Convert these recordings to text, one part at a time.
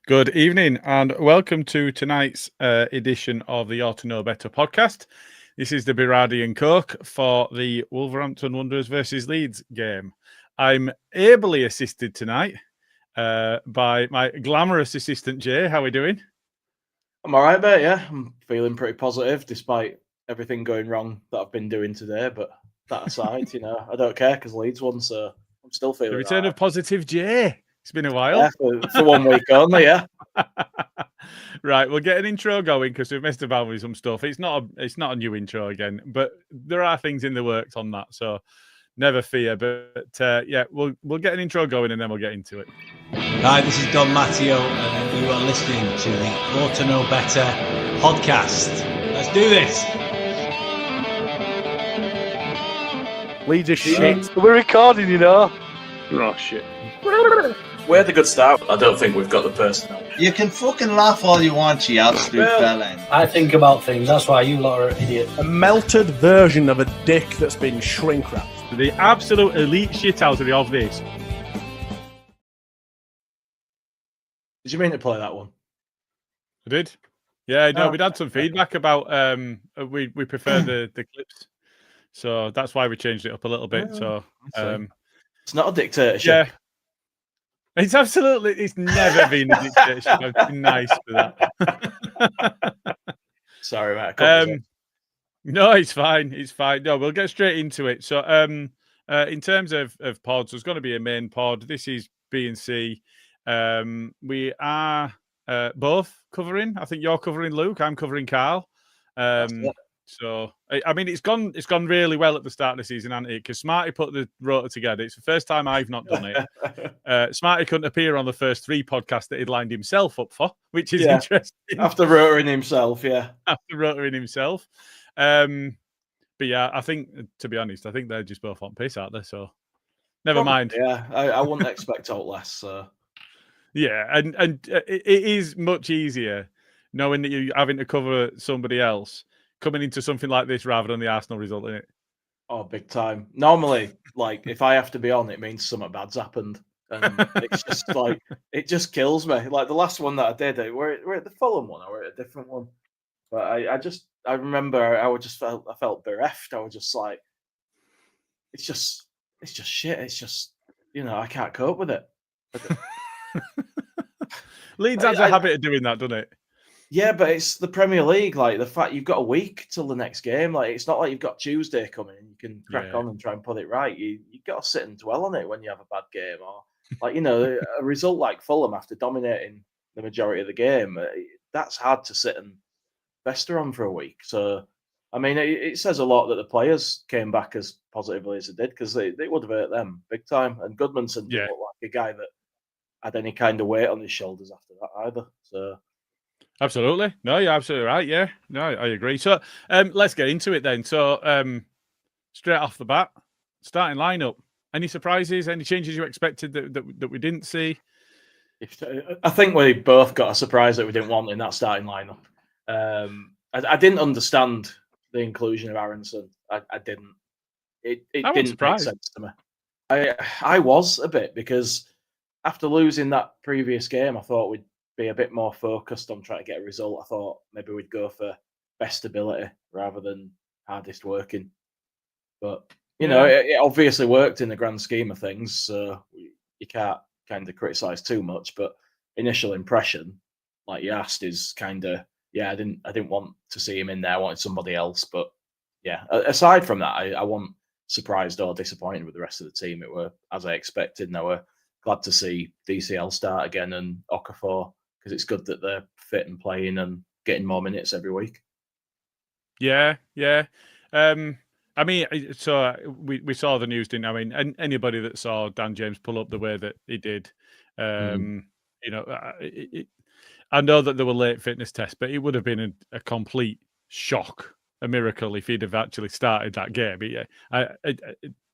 Good evening and welcome to tonight's edition of the Ought to Know Better podcast. This is the Berardi and Coke for the Wolverhampton Wanderers versus Leeds game. I'm ably assisted tonight by my glamorous assistant, Jay. How are we doing? I'm all right, mate, yeah. I'm feeling pretty positive despite everything going wrong that I've been doing today. But that aside, I don't care because Leeds won, so I'm still feeling The return all right. of positive Jay. It's been a while. Yeah, for 1 week only, yeah. Right, we'll get an intro going because we've messed about with some stuff. It's not a new intro again, but there are things in the works on that, so never fear. But yeah, we'll get an intro going and then we'll get into it. Hi, this is Don Matteo, and you are listening to the Ought to Know Better podcast. Let's do this. Leeds are shit. We're recording, Oh, shit. We had a good start, but I don't think we've got the personnel. You can fucking laugh all you want, you absolute fella. I think about things. That's why you lot are idiots. A melted version of a dick that's been shrink wrapped. The absolute elite shithousery of this. Did you mean to play that one? I did. Yeah, no, Oh. we'd had some feedback about we prefer the clips, so that's why we changed it up a little bit. So It's not a dictatorship. yeah, it's never been a dictatorship. I've been nice for that. Sorry, mate. No, it's fine. It's fine. No, we'll get straight into it. So, in terms of pods, there's going to be a main pod. This is B and C. We are both covering. I think you're covering Luke. I'm covering Carl. So I mean, it's gone really well at the start of the season, hasn't it? Because Smarty put the rota together. It's the first time I've not done it. Smarty couldn't appear on the first three podcasts that he'd lined himself up for, which is interesting. After rotoring himself, yeah. After rotoring himself. But yeah, I think, to be honest, I think they're just both on piss, aren't they? So never mind. Yeah, I wouldn't expect out less. So. Yeah, and it is much easier knowing that you're having to cover somebody else coming into something like this rather than the Arsenal result, isn't it? Oh, big time. Normally, like, if I have to be on, it means something bad's happened. And it's just like, it just kills me. Like the last one that I did, we're at the Fulham one, or we're at a different one. But I remember I felt bereft. I was just like, it's just shit. It's just, I can't cope with it. Leeds has a habit of doing that, doesn't it? Yeah, but it's the Premier League. Like the fact you've got a week till the next game. Like it's not like you've got Tuesday coming and you can crack on and try and put it right. You got to sit and dwell on it when you have a bad game, or like a result like Fulham after dominating the majority of the game. That's hard to sit and fester on for a week. So, I mean, it says a lot that the players came back as positively as they did because they would have hurt them big time. And Goodmanson didn't look like a guy that had any kind of weight on his shoulders after that either. So. Absolutely. No, you're absolutely right. Yeah. No, I agree. So let's get into it then. So straight off the bat, starting lineup. Any surprises? Any changes you expected that we didn't see? I think we both got a surprise that we didn't want in that starting lineup. I didn't understand the inclusion of Aronson. I didn't. It didn't make sense to me. I was a bit because after losing that previous game, I thought we'd be a bit more focused on trying to get a result. I thought maybe we'd go for best ability rather than hardest working. But, it obviously worked in the grand scheme of things, so you can't kind of criticise too much. But initial impression, like you asked, is kind of, I didn't want to see him in there. I wanted somebody else. But, yeah, aside from that, I wasn't surprised or disappointed with the rest of the team. It were as I expected, and I were glad to see DCL start again and Okafor, because it's good that they're fit and playing and getting more minutes every week. Yeah. I mean, so we saw the news, didn't I? I mean, anybody that saw Dan James pull up the way that he did, I know that there were late fitness tests, but it would have been a complete shock, a miracle if he'd have actually started that game. It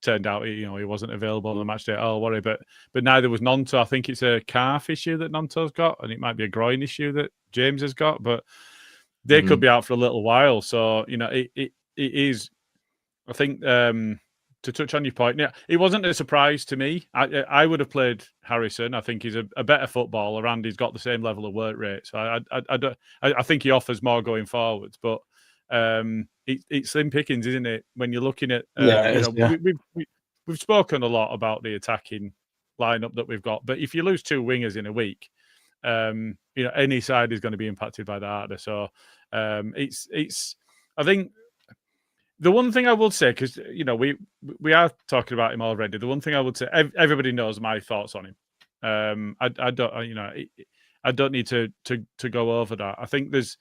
turned out, he wasn't available on the match day. Oh, worry, but neither was Nonto. I think it's a calf issue that Nonto's got, and it might be a groin issue that James has got, but they could be out for a little while. So, it is, I think to touch on your point, yeah, it wasn't a surprise to me. I would have played Harrison. I think he's a better footballer, and he's got the same level of work rate. So I think he offers more going forwards. But it's slim pickings, isn't it? When you're looking at we've spoken a lot about the attacking lineup that we've got, but if you lose two wingers in a week, any side is going to be impacted by that. So it's I think. The one thing I will say, because we are talking about him already. The one thing I would say, everybody knows my thoughts on him. I don't need to go over that. I think there's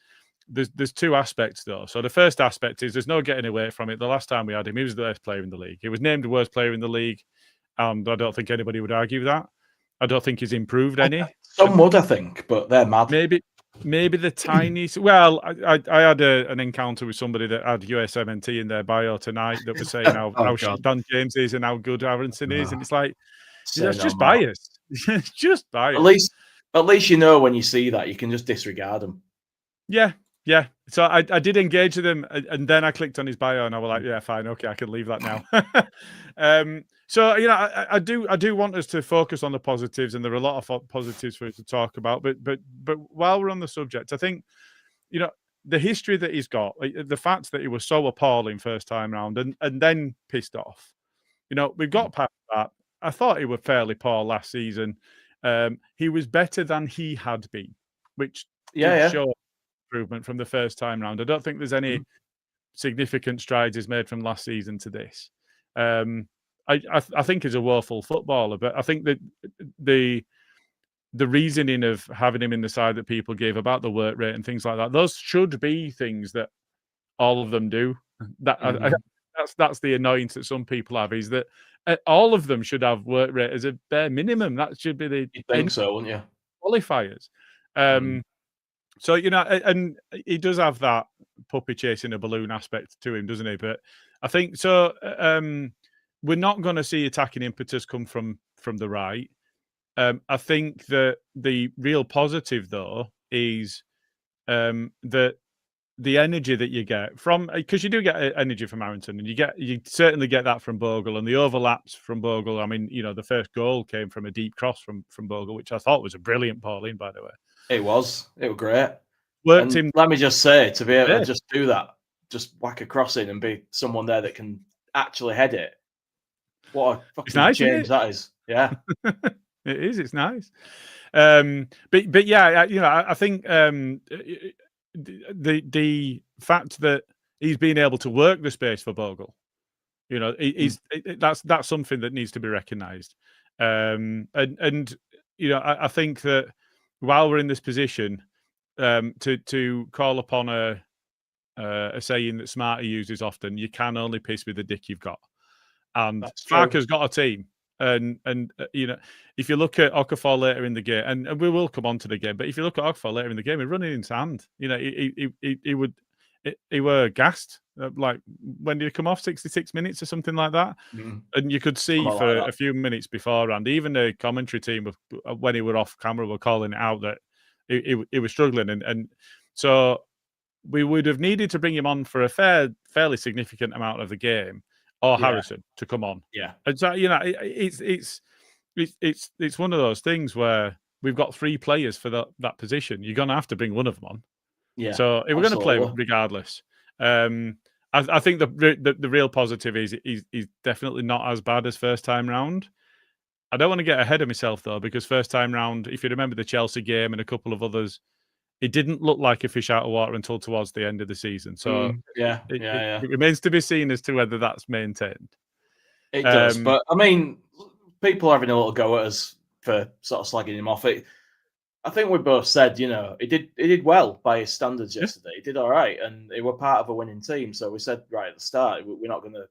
two aspects though. So the first aspect is there's no getting away from it. The last time we had him, he was the best player in the league. He was named the worst player in the league, and I don't think anybody would argue with that. I don't think he's improved any. Some would, I think, but they're mad. Maybe the tiniest. Well, I had an encounter with somebody that had USMNT in their bio tonight that was saying how shit Dan James is and how good Aronson is, and it's like that's just biased. It's just biased. At least you know when you see that you can just disregard them. Yeah. So I did engage with him, and then I clicked on his bio, and I was like, yeah, fine, okay, I can leave that now. So I do want us to focus on the positives, and there are a lot of positives for us to talk about. But while we're on the subject, I think the history that he's got, the fact that he was so appalling first time round, and then pissed off. We've got past that. I thought he was fairly poor last season. He was better than he had been, which showed improvement from the first time round. I don't think there's any significant strides he's made from last season to this. I think he's a woeful footballer, but I think that the reasoning of having him in the side that people gave about the work rate and things like that, those should be things that all of them do. That's the annoyance that some people have, is that all of them should have work rate as a bare minimum. That should be the You'd think so, wouldn't you? Qualifiers. So and he does have that puppy chasing a balloon aspect to him, doesn't he? But I think so. We're not going to see attacking impetus come from the right. I think that the real positive though is that the energy that you get from, because you do get energy from Aronson, and you certainly get that from Bogle, and the overlaps from Bogle. I mean, the first goal came from a deep cross from Bogle, which I thought was a brilliant Pauline, by the way. It was great. Worked him. Let me just say, to be able to just do that, just whack a cross in and be someone there that can actually head it. What a fucking change that is. Yeah. It is. It's nice. But yeah, I think the fact that he's been able to work the space for Bogle, that's something that needs to be recognised. And I think that while we're in this position, to call upon a saying that Smarty uses often, you can only piss with the dick you've got. And Farker's got a team. And if you look at Okafor later in the game, and we will come on to the game, but if you look at Okafor later in the game, he's running in sand. He were gassed. Like, when did he come off? 66 minutes or something like that. And you could see for a few minutes beforehand, even the commentary team, when he were off camera, were calling it out that he was struggling. And so we would have needed to bring him on for a fairly significant amount of the game, or Harrison to come on. Yeah. And so, it's one of those things where we've got three players for that position. You're going to have to bring one of them on. Yeah. So if we're going to play regardless, I think the real positive is he's definitely not as bad as first time round. I don't want to get ahead of myself though, because first time round, if you remember the Chelsea game and a couple of others, it didn't look like a fish out of water until towards the end of the season. So it remains to be seen as to whether that's maintained. It does, but I mean, people are having a little go at us for sort of slagging him off. I think we both said, he did well by his standards yesterday. He did all right, and he were part of a winning team. So we said right at the start, we're not going to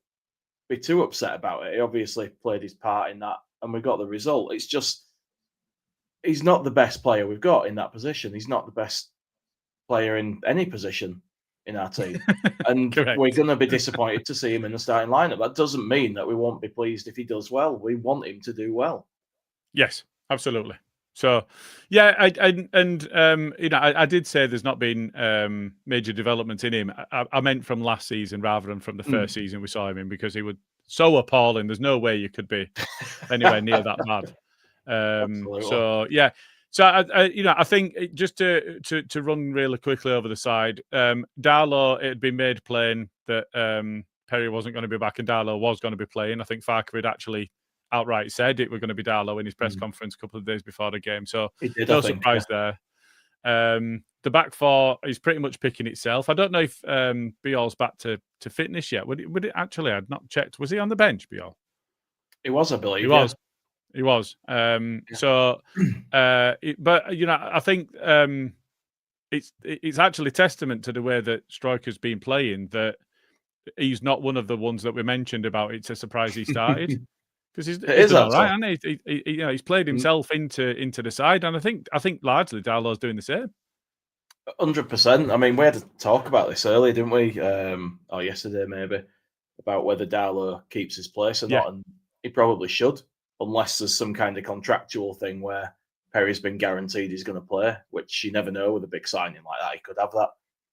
be too upset about it. He obviously played his part in that, and we got the result. It's just, he's not the best player we've got in that position. He's not the best player in any position in our team. And we're going to be disappointed to see him in the starting lineup. That doesn't mean that we won't be pleased if he does well. We want him to do well. Yes, absolutely. So, yeah, I did say there's not been major developments in him. I meant from last season rather than from the first season we saw him in, because he would so appalling. There's no way you could be anywhere near that bad. So yeah. So I think just to run really quickly over the side, Darlow, it had been made plain that Perry wasn't going to be back and Darlow was going to be playing. I think Farke had actually outright said it were going to be Darlow in his press conference a couple of days before the game. So no surprise there. The back four is pretty much picking itself. I don't know if Biol's back to fitness yet. Would it actually? I'd not checked. Was he on the bench, Biol? He was, I believe. He was. He was. So, but I think it's actually testament to the way that Striker's been playing that he's not one of the ones that we mentioned about. It's a surprise he started because he's done all right, hasn't he? He's played himself into the side, and I think largely Darlow's doing the same. 100%. I mean, we had to talk about this earlier, didn't we? Or yesterday maybe, about whether Darlow keeps his place or not, and he probably should. Unless there's some kind of contractual thing where Perry's been guaranteed he's going to play, which you never know with a big signing like that. He could have that.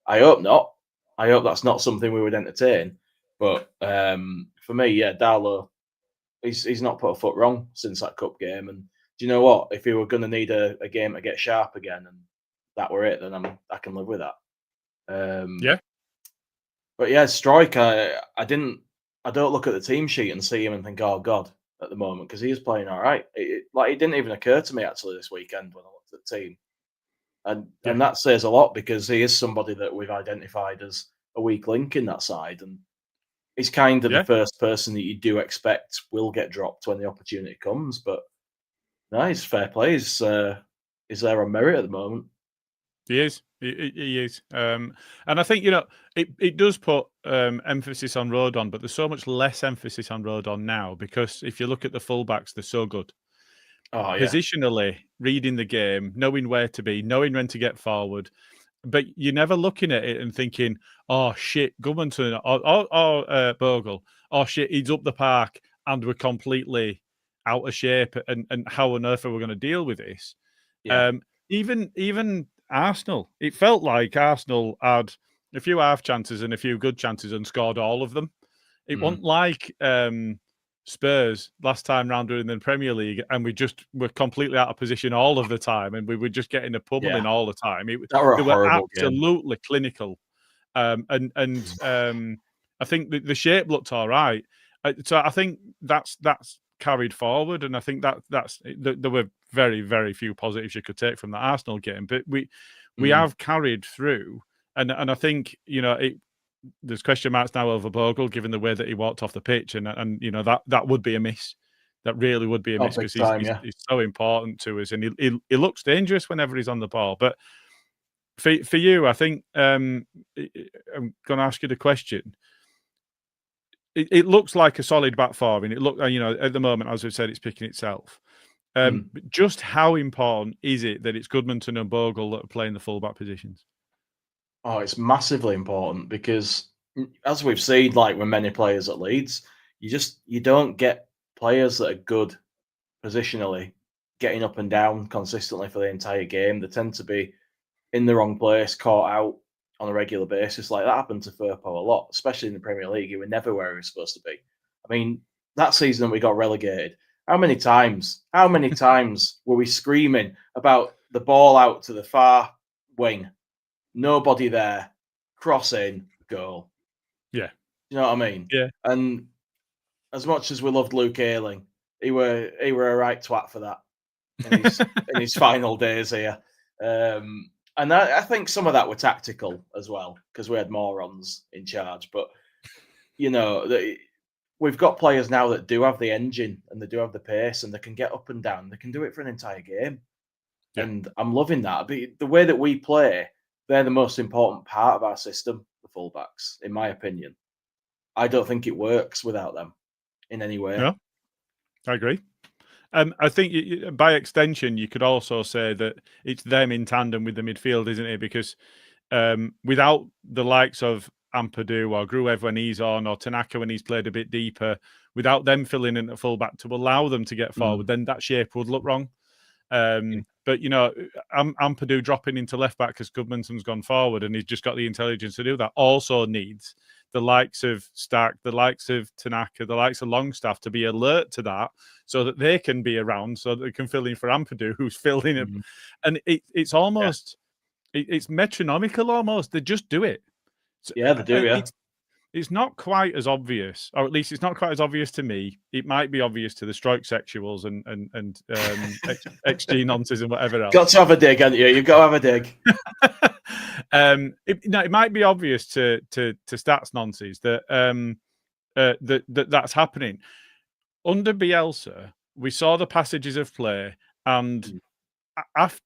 I hope not. I hope that's not something we would entertain. But for me, Darlow, he's not put a foot wrong since that cup game. And do you know what? If he were going to need a game to get sharp again, and that were it, then I can live with that. But yeah, Strike, I don't look at the team sheet and see him and think, oh God, at the moment, because he is playing all right. It didn't even occur to me actually this weekend when I looked at the team, and that says a lot because he is somebody that we've identified as a weak link in that side, and he's kind of the first person that you do expect will get dropped when the opportunity comes. But no, he's fair play. He's there on merit at the moment. He is. He is. And I think, it does put emphasis on Rodon, but there's so much less emphasis on Rodon now because if you look at the fullbacks, they're so good. Positionally, reading the game, knowing where to be, knowing when to get forward. But you're never looking at it and thinking, oh, shit, Goodmanton or Bogle, oh, shit, he's up the park and we're completely out of shape and how on earth are we going to deal with this? Yeah. Even Arsenal, it felt like Arsenal had a few half chances and a few good chances and scored all of them. It wasn't like Spurs last time round in the Premier League and we just were completely out of position all of the time and we were just getting a pummeling all the time. They were absolutely clinical. I think the shape looked all right. So I think that's carried forward, and I think there were very, very few positives you could take from the Arsenal game, but we have carried through, and I think there's question marks now over Bogle given the way that he walked off the pitch, and that would be a miss. That really would be a miss because he's so important to us, and he looks dangerous whenever he's on the ball. But for you, I think I'm going to ask you the question. It looks like a solid back four, and it look at the moment, as we've said, it's picking itself. Just how important is it that it's Goodmanton and Bogle that are playing the fullback positions? Oh, it's massively important because, as we've seen, like with many players at Leeds, you don't get players that are good positionally, getting up and down consistently for the entire game. They tend to be in the wrong place, caught out on a regular basis. Like that happened to Firpo a lot, especially in the Premier League. He was never where he was supposed to be. I mean, that season we got relegated. How many times were we screaming about the ball out to the far wing? Nobody there. Cross in, goal. Yeah. You know what I mean? Yeah. And as much as we loved Luke Ayling, he were a right twat for that in his final days here. And I think some of that were tactical as well because we had morons in charge. But, we've got players now that do have the engine and they do have the pace and they can get up and down. They can do it for an entire game. Yeah. And I'm loving that. But the way that we play, they're the most important part of our system, the fullbacks, in my opinion. I don't think it works without them in any way. No, I agree. I think by extension, you could also say that it's them in tandem with the midfield, isn't it? Because without the likes of Ampadu or Gruev when he's on, or Tanaka when he's played a bit deeper, without them filling in at fullback to allow them to get forward, then that shape would look wrong. But, Ampadu dropping into left back because Goodmanson's gone forward and he's just got the intelligence to do that also needs the likes of Stack, the likes of Tanaka, the likes of Longstaff to be alert to that so that they can be around, so that they can fill in for Ampadu, who's filling it. And it's almost, it's metronomical almost. They just do it. Yeah, they do, yeah. It's not quite as obvious, or at least it's not quite as obvious to me. It might be obvious to the stroke sexuals and XG nonces and whatever else. Got to have a dig, haven't you? You've got to have a dig. It might be obvious to stats nonces that's happening. Under Bielsa, we saw the passages of play, and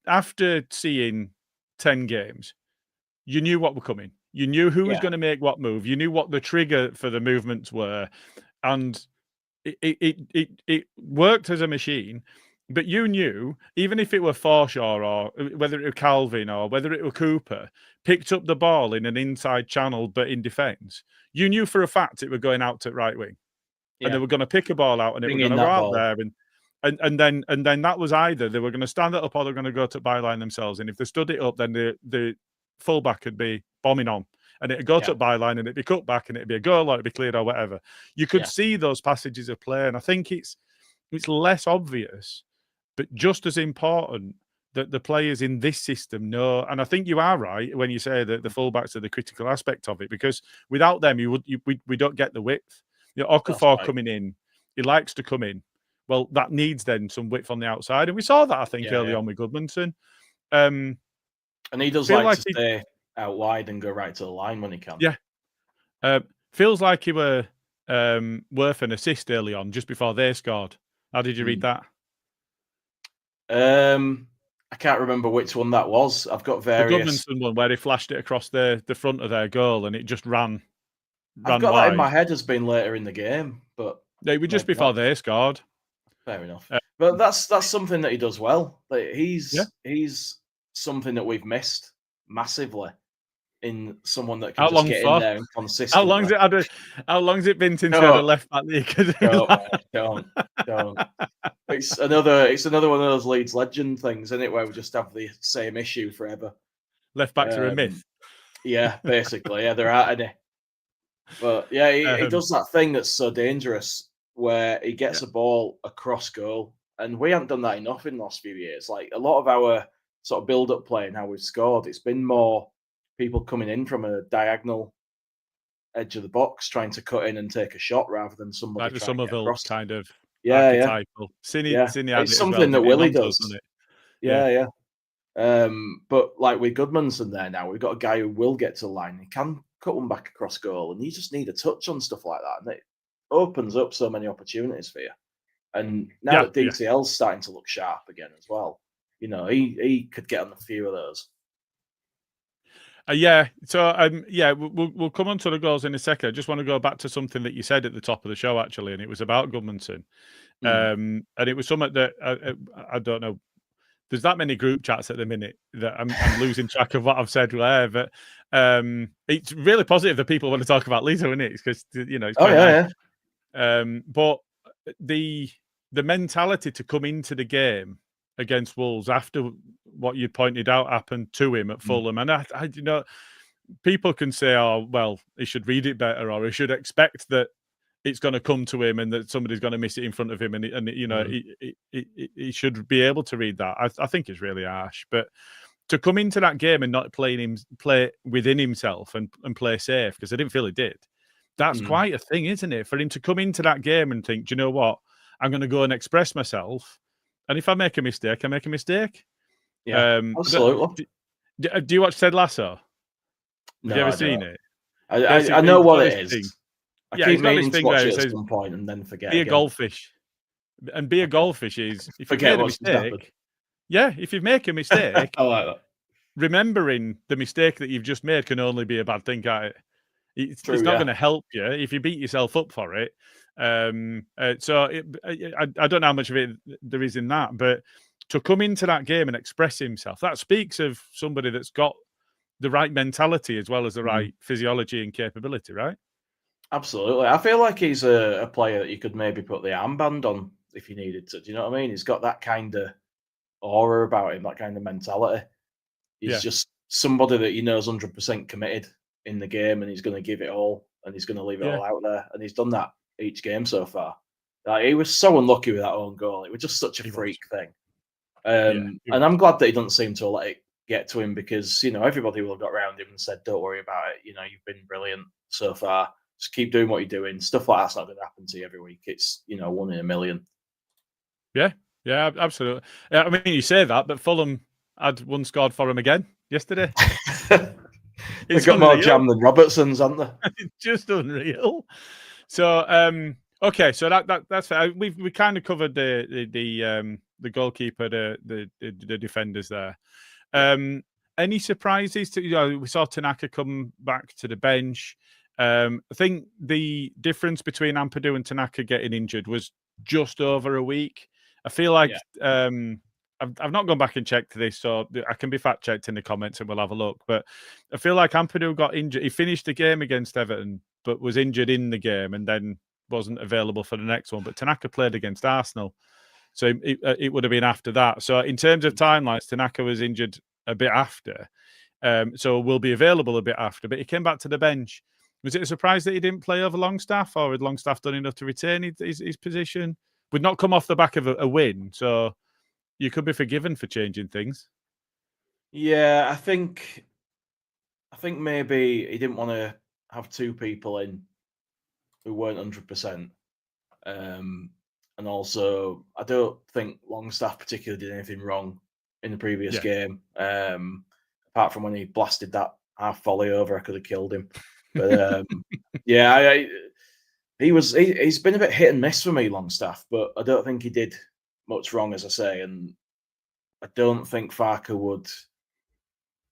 after seeing 10 games, you knew what were coming. You knew who was going to make what move. You knew what the trigger for the movements were, and it worked as a machine. But you knew, even if it were Forshaw or whether it were Calvin or whether it were Cooper, picked up the ball in an inside channel but in defence, you knew for a fact it were going out to right wing, and they were going to pick a ball out and it were going to go out there, and then that was either they were going to stand it up or they were going to go to byline themselves. And if they stood it up, then the fullback would be bombing on, and it'd go to byline and it'd be cut back and it'd be a goal or it'd be cleared or whatever. You could see those passages of play, and I think it's less obvious, but just as important that the players in this system know. And I think you are right when you say that the fullbacks are the critical aspect of it, because without them, we don't get the width. Okafor coming in, he likes to come in. Well, that needs then some width on the outside, and we saw that I think early on with Goodmanson. And he does like to stay out wide and go right to the line when he can. Yeah. Feels like he were worth an assist early on, just before they scored. How did you read that? I can't remember which one that was. I've got various. The Goodmanson one where he flashed it across the front of their goal and it just ran. I've got that in my head as being later in the game, but they were just before they scored. Fair enough. But that's something that he does well. Like he's something that we've missed massively in someone that can just get in there and consistently. How long's it been since we had a left back league? Don't. It's another one of those Leeds legend things, isn't it, where we just have the same issue forever. Left backs are a myth. Yeah, basically. Yeah, there aren't any. But yeah, he does that thing that's so dangerous where he gets a ball across goal. And we haven't done that enough in the last few years. Like a lot of our sort of build-up play and how we've scored, it's been more people coming in from a diagonal edge of the box trying to cut in and take a shot rather than somebody like the Somerville kind of archetypal. It's something that Willie does. Yeah. But like with Goodmanson there now, we've got a guy who will get to the line. He can cut one back across goal, and you just need a touch on stuff like that, and it opens up so many opportunities for you. And now that DCL's starting to look sharp again as well, he could get on a few of those. We'll come on to the goals in a second. I just want to go back to something that you said at the top of the show, actually, and it was about Goodmanson. And it was something that I don't know. There's that many group chats at the minute that I'm losing track of what I've said there. But it's really positive that people want to talk about Lito, isn't it? Because it's quite nice. But the mentality to come into the game against Wolves after what you pointed out happened to him at Fulham, and I people can say, "Oh, well, he should read it better," or he should expect that it's going to come to him and that somebody's going to miss it in front of him, and he should be able to read that. I think it's really harsh, but to come into that game and not play within himself and play safe, because I didn't feel he did. That's quite a thing, isn't it? For him to come into that game and think, do you know what? I'm going to go and express myself. And if I make a mistake, I make a mistake. Yeah, absolutely. Do you watch Ted Lasso? No, have you ever seen it? I know what it is. I keep meaning to watch it at some point and then forget. Be a goldfish. And be a goldfish is if you make a mistake. Yeah, if you make a mistake, I like that. Remembering the mistake that you've just made can only be a bad thing, can't it? It's not going to help you if you beat yourself up for it. I don't know how much of it there is in that, but to come into that game and express himself, that speaks of somebody that's got the right mentality as well as the right physiology and capability, right? Absolutely. I feel like he's a player that you could maybe put the armband on if you needed to. Do you know what I mean? He's got that kind of aura about him, that kind of mentality. He's just somebody that you know is 100% committed in the game and he's going to give it all. and he's going to leave it Yeah. all out there. And he's done that each game so far. Like, he was so unlucky with that own goal. It was just such a freak thing. And I'm glad that he doesn't seem to let it get to him, because, you know, everybody will have got around him and said, don't worry about it. You know, you've been brilliant so far. Just keep doing what you're doing. Stuff like that's not going to happen to you every week. It's, you know, 1 in a million. Yeah, absolutely. I mean, you say that, but Fulham had one scored for him again yesterday. They've got more jam than Robertson's, haven't they? It's just unreal. So, okay, so that's fair. We kind of covered the goalkeeper, the defenders there. Any surprises? We saw Tanaka come back to the bench. I think the difference between Ampadu and Tanaka getting injured was just over a week. I feel like I've not gone back and checked this, so I can be fact checked in the comments and we'll have a look. But I feel like Ampadu got injured. He finished the game against Everton, but was injured in the game and then wasn't available for the next one. But Tanaka played against Arsenal, so it would have been after that. So in terms of timelines, Tanaka was injured a bit after, so will be available a bit after. But he came back to the bench. Was it a surprise that he didn't play over Longstaff, or had Longstaff done enough to retain his position? Would not come off the back of a win, so you could be forgiven for changing things. Yeah, I think maybe he didn't want to have 2 people in who weren't 100%. And also, I don't think Longstaff particularly did anything wrong in the previous game. Apart from when he blasted that half volley over, I could have killed him. But he's been a bit hit and miss for me, Longstaff, but I don't think he did much wrong, as I say, and I don't think Farke would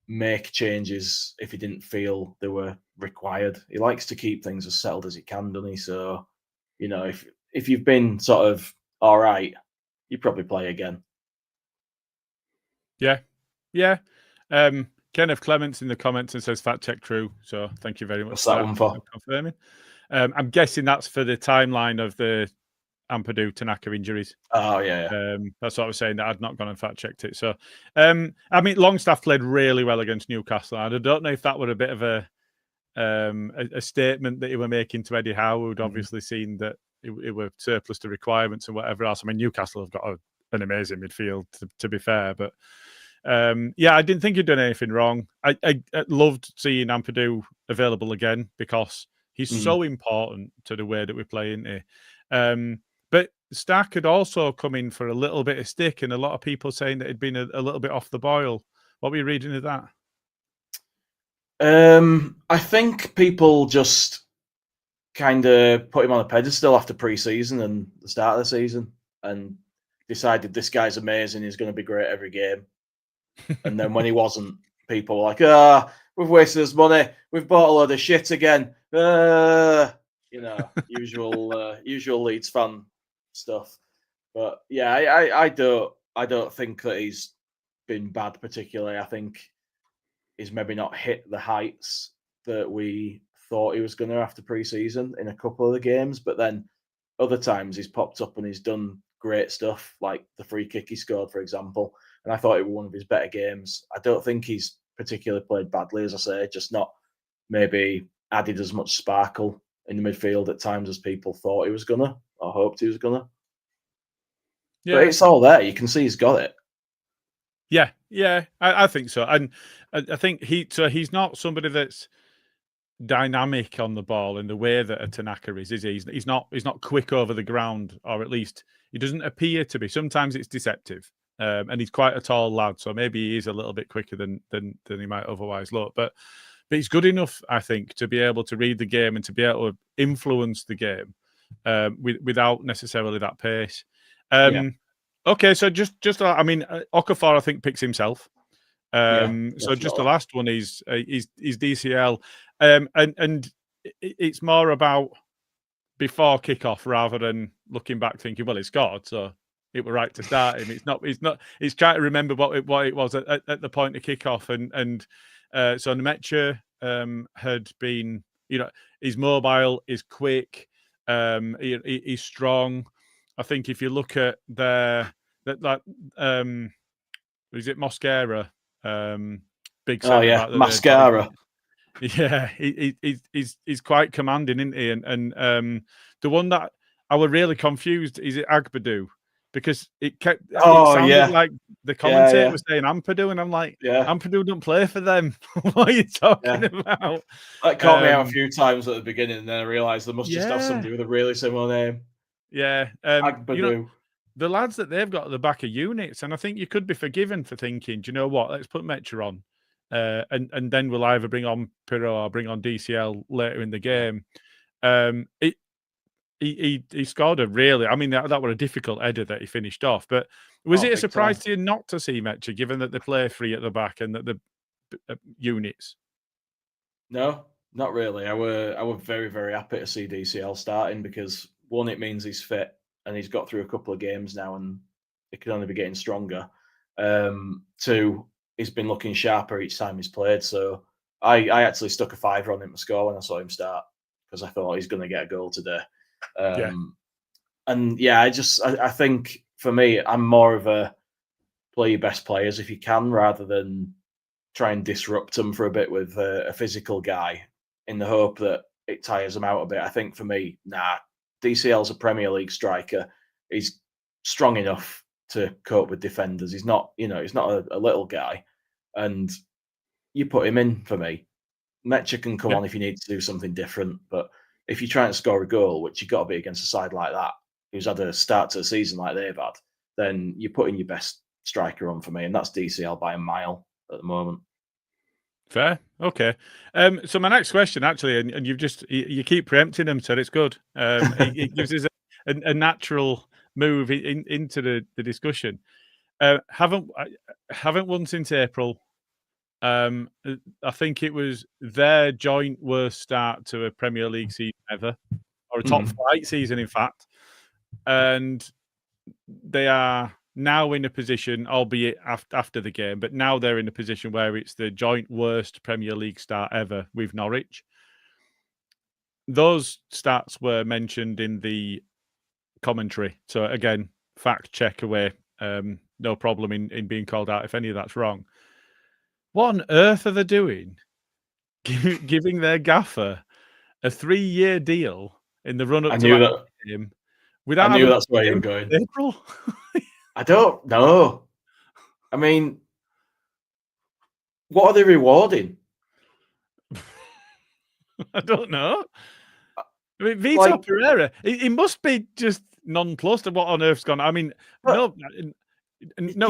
make changes if he didn't feel they were required. He likes to keep things as settled as he can, doesn't he? So, you know, if you've been sort of all right, you probably play again. Yeah. Kenneth Clements in the comments and says fact check true. So thank you very much. What's that one for? Confirming. I'm guessing that's for the timeline of the Ampadu Tanaka injuries. Oh yeah. That's what I was saying, that I'd not gone and fact checked it. So I mean, Longstaff played really well against Newcastle. I don't know if that were a bit of a statement that he were making to Eddie Howe, who'd obviously seen that it were surplus to requirements and whatever else. I mean, Newcastle have got an amazing midfield, to be fair, but I didn't think he'd done anything wrong. I loved seeing Ampadu available again, because he's so important to the way that we play, isn't he? But Stark had also come in for a little bit of stick, and a lot of people saying that he'd been a little bit off the boil. What were you reading of that? I think people just kind of put him on a pedestal after pre-season and the start of the season, and decided this guy's amazing, he's going to be great every game. And then when he wasn't, people were like, we've wasted his money, we've bought a load of shit again. You know, usual Leeds fan stuff. But yeah, I don't think that he's been bad particularly. I think he's maybe not hit the heights that we thought he was going to after pre-season in a couple of the games, but then other times he's popped up and he's done great stuff, like the free kick he scored, for example. And I thought it was one of his better games. I don't think he's particularly played badly, as I say, just not maybe added as much sparkle in the midfield at times as people thought he was gonna, or hoped he was gonna. Yeah. But it's all there. You can see he's got it. Yeah, I think so. And I think he's not somebody that's dynamic on the ball in the way that a Tanaka is he? He's not quick over the ground, or at least he doesn't appear to be. Sometimes it's deceptive. And he's quite a tall lad, so maybe he is a little bit quicker than he might otherwise look. But he's good enough, I think, to be able to read the game and to be able to influence the game without necessarily that pace. Okay, so just I mean, Okafor, I think, picks himself. So just the last one is DCL, and it's more about before kickoff rather than looking back thinking, well, he scored, so it were right to start him. It's not. He's trying to remember what it was at the point of kickoff, and so Nemecha had been, you know, he's mobile, he's quick, he's strong. I think if you look at is it Mosquera? Big. Mascara. Yeah, he's quite commanding, isn't he? And the one that I was really confused is it Agbadu, because it sounded like the commentator was saying Ampadu, and I'm like, Ampadu don't play for them. What are you talking about? That caught me out a few times at the beginning, and then I realised they must just have somebody with a really similar name. Yeah, Agbadu. The lads that they've got at the back of units, and I think you could be forgiven for thinking, do you know what? Let's put Mecha on, and then we'll either bring on Pirro or bring on DCL later in the game. He scored a really, I mean, that was a difficult header that he finished off. But was it a surprise to you not to see Mecha, given that they play free at the back and that the units? No, not really. I were very, very happy to see DCL starting because one, it means he's fit and he's got through a couple of games now and it can only be getting stronger. Two, he's been looking sharper each time he's played. So I actually stuck a fiver on him to score when I saw him start because I thought he's going to get a goal today. And yeah, I think for me, I'm more of a play your best players if you can, rather than try and disrupt them for a bit with a physical guy in the hope that it tires them out a bit. I think for me, DCL's a Premier League striker. He's strong enough to cope with defenders. He's not, he's not a little guy. And you put him in for me. Mecha can come on if you need to do something different. But if you try and score a goal, which you've got to be against a side like that, who's had a start to the season like they've had, then you're putting your best striker on for me. And that's DCL by a mile at the moment. Fair. Okay. So my next question, actually, and you keep preempting them, so it's good. It gives us a natural move into the discussion. Haven't won since April. I think it was their joint worst start to a Premier League season ever, or a top flight season, in fact. And they are now in a position, albeit after the game, but now they're in a position where it's the joint worst Premier League start ever with Norwich. Those stats were mentioned in the commentary. So again, fact check away. No problem in being called out if any of that's wrong. What on earth are they doing? Giving their gaffer a 3-year deal in the run-up to that game. I knew that's where you were going. April? I don't know. I mean, what are they rewarding? I don't know. I mean, Vitor Pereira, he must be just nonplussed at what on earth's gone. I mean, no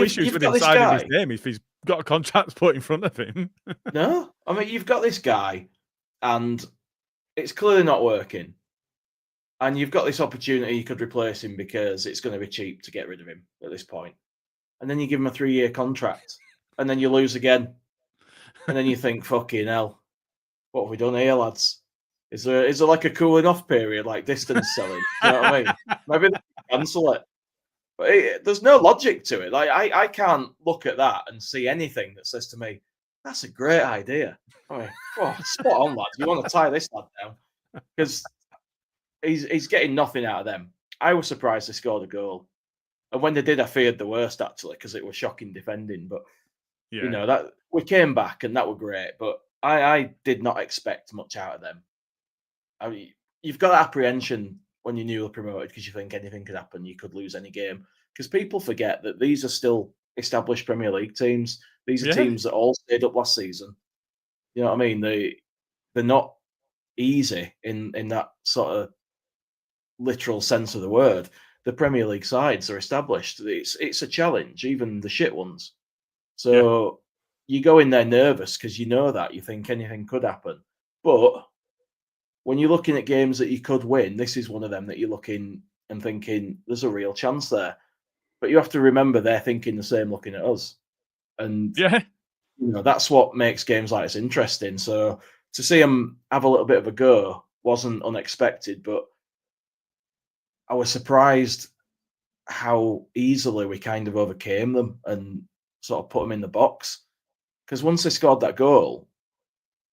issues with him signing his name if he's got a contract put in front of him. No, I mean, you've got this guy and it's clearly not working. And you've got this opportunity, you could replace him because it's going to be cheap to get rid of him at this point. And then you give him a 3-year contract and then you lose again. And then you think, fucking hell, what have we done here, lads? Is there like a cooling off period, like distance selling? You know what I mean? Maybe they cancel it. But there's no logic to it. Like I can't look at that and see anything that says to me, that's a great idea. I mean, spot on, lads. You want to tie this lad down? Because he's getting nothing out of them. I was surprised they scored a goal. And when they did, I feared the worst, actually, because it was shocking defending. But, that we came back and that was great. But I did not expect much out of them. I mean, you've got apprehension when you're newly promoted because you think anything could happen. You could lose any game. Because people forget that these are still established Premier League teams. These are teams that all stayed up last season. You know what I mean? They're not easy in that sort of literal sense of the word. The Premier League sides are established. It's a challenge, even the shit ones. So you go in there nervous because you know that you think anything could happen. But when you're looking at games that you could win, this is one of them that you're looking and thinking there's a real chance there. But you have to remember they're thinking the same looking at us. And that's what makes games like this interesting. So to see them have a little bit of a go wasn't unexpected, but I was surprised how easily we kind of overcame them and sort of put them in the box. Because once they scored that goal,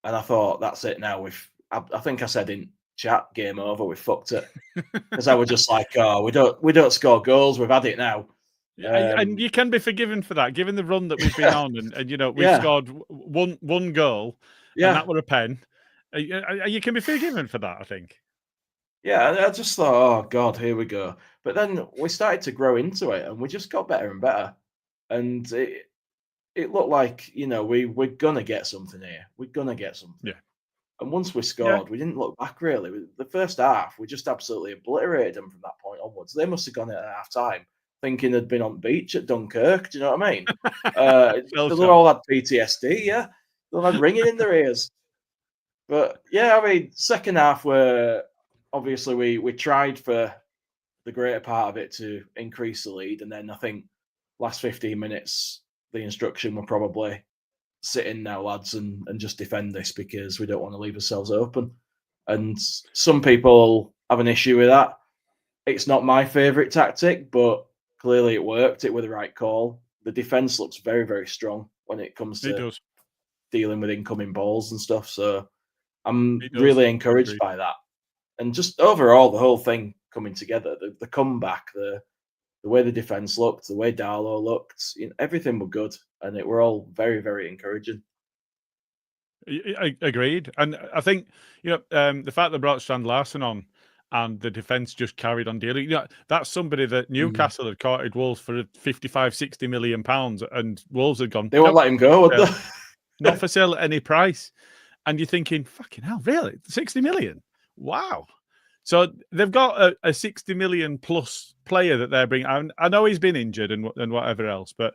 and I thought, that's it now. I think I said in chat, game over, we fucked it. Because I was just like, we don't score goals, we've had it now. And you can be forgiven for that, given the run that we've been on. And we've scored one goal. Yeah. And that were a pen. You can be forgiven for that, I think. Yeah, I just thought, oh God, here we go. But then we started to grow into it, and we just got better and better. And it looked like, we're gonna get something here. We're gonna get something. Yeah. And once we scored, we didn't look back really. The first half, we just absolutely obliterated them from that point onwards. They must have gone at half time thinking they'd been on the beach at Dunkirk. Do you know what I mean? They all had PTSD. Yeah, they had ringing in their ears. But yeah, I mean, second half, where obviously we tried for the greater part of it to increase the lead, and then I think last 15 minutes, the instruction were probably sit in now, lads, and just defend this because we don't want to leave ourselves open. And some people have an issue with that. It's not my favourite tactic, but clearly it worked. It was the right call. The defence looks very, very strong when it comes to dealing with incoming balls and stuff. So I'm really encouraged by that. And just overall, the whole thing coming together, the comeback, the way the defence looked, the way Darlow looked, everything was good. And it were all very, very encouraging. I agreed. And I think, the fact they brought Strand Larsen on and the defence just carried on dealing, that's somebody that Newcastle had courted Wolves for 55, 60 million pounds, and Wolves had gone, they won't let him go, would they? Not for sale at any price. And you're thinking, fucking hell, really? 60 million? Wow. So they've got a 60 million plus player that they're bringing. I know he's been injured and whatever else, but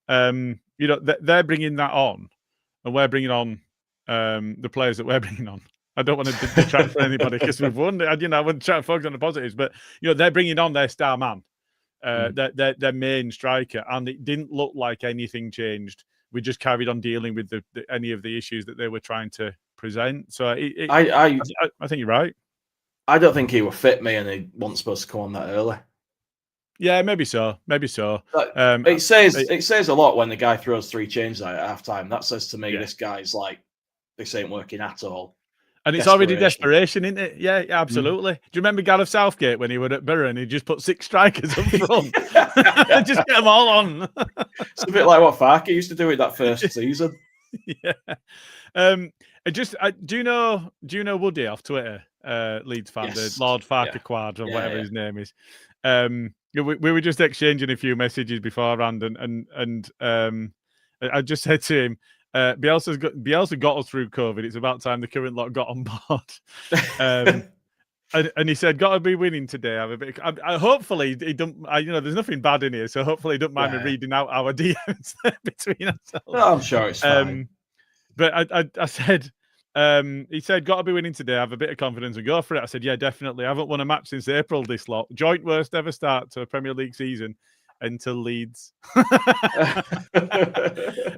they're bringing that on, and we're bringing on the players that we're bringing on. I don't want to detract from anybody because we've won. I wouldn't try to focus on the positives, but they're bringing on their star man, their main striker, and it didn't look like anything changed. We just carried on dealing with any of the issues that they were trying to present. So I think you're right. I don't think he was fit, and he wasn't supposed to come on that early. Yeah, maybe so. It says a lot when the guy throws 3 changes at half time. That says to me, this guy's like, this ain't working at all. And it's already desperation, isn't it? Yeah, absolutely. Do you remember Gareth Southgate when he was at Borough and he just put 6 strikers up front? Just get them all on. It's a bit like what Farke used to do with that first season. Yeah. Do you know Woody off Twitter? Leeds fan, the Lord Farquhar or whatever his name is. We were just exchanging a few messages beforehand, and I just said to him, Bielsa got us through COVID. It's about time the current lot got on board. And he said, "Got to be winning today." Have a bit. Hopefully, he don't. There's nothing bad in here, so hopefully, he don't mind me reading out our DMs between ourselves. No, I'm sure it's fine. But I said, he said, "Got to be winning today. Have a bit of confidence and go for it." I said, "Yeah, definitely. I haven't won a match since April. This lot, joint worst ever start to a Premier League season until Leeds."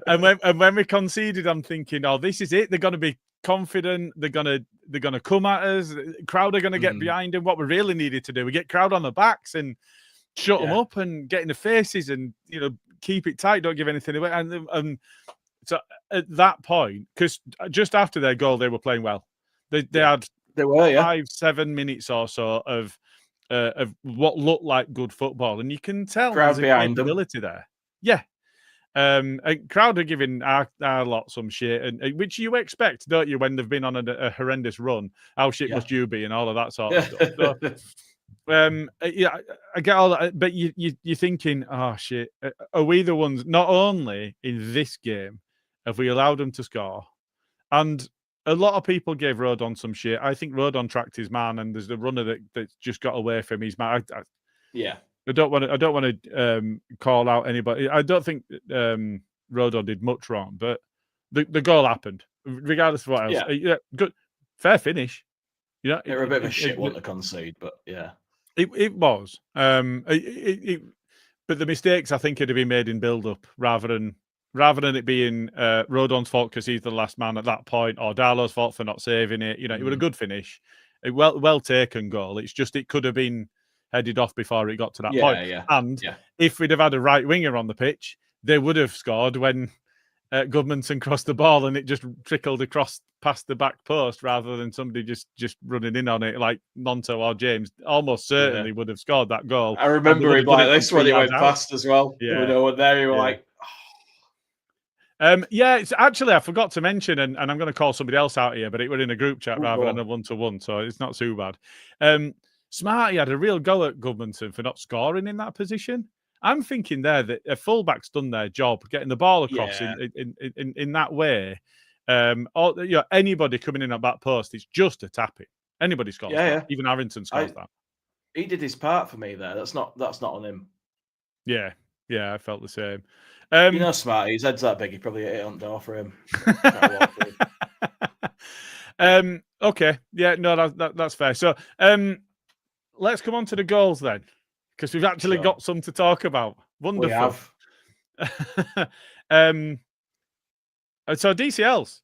and when we conceded, I'm thinking, "Oh, this is it. They're going to be confident. They're gonna come at us. Crowd are going to get behind them. What we really needed to do, we get crowd on the backs and shut them up and get in the faces and keep it tight. Don't give anything away." And so at that point, because just after their goal, they were playing well. They had 5-7 minutes or so of what looked like good football, and you can tell crowd there's a capability there. Yeah. And crowd are giving our lot some shit, and which you expect, don't you, when they've been on a horrendous run? How shit must you be, and all of that sort of stuff. So, I get all that, but you're thinking, oh shit, are we the ones? Not only in this game have we allowed them to score, and a lot of people gave Rodon some shit. I think Rodon tracked his man, and there's the runner that's just got away from his man. I don't want to call out anybody. I don't think Rodon did much wrong, but the goal happened, regardless of what else. Yeah, good, fair finish. It was a bit of a shit one to concede, but yeah, it was. But the mistakes I think had to be made in build-up rather than it being Rodon's fault because he's the last man at that point, or Darlow's fault for not saving it. It was a good finish, well taken goal. It's just it could have been headed off before it got to that point. And if we'd have had a right winger on the pitch, they would have scored when Goodmanson crossed the ball and it just trickled across past the back post rather than somebody just running in on it like Monto or James. Almost certainly would have scored that goal. I remember him like this when he went past as well. Yeah. There you were like... Yeah, it's actually I forgot to mention, and I'm going to call somebody else out here, but it was in a group chat rather than a one-to-one, so it's not too bad. Smarty had a real go at Goodmanson for not scoring in that position. I'm thinking there that a fullback's done their job, getting the ball across in that way. Or anybody coming in at that post, it's just a tapping. Anybody scores that. Even Harrington scores that. He did his part for me there. That's not on him. Yeah, I felt the same. Smarty, his head's that big. He probably hit it on the door for him. Okay, yeah, no, that's fair. So, let's come on to the goals then, because we've actually got some to talk about. Wonderful. We have. So DCLs,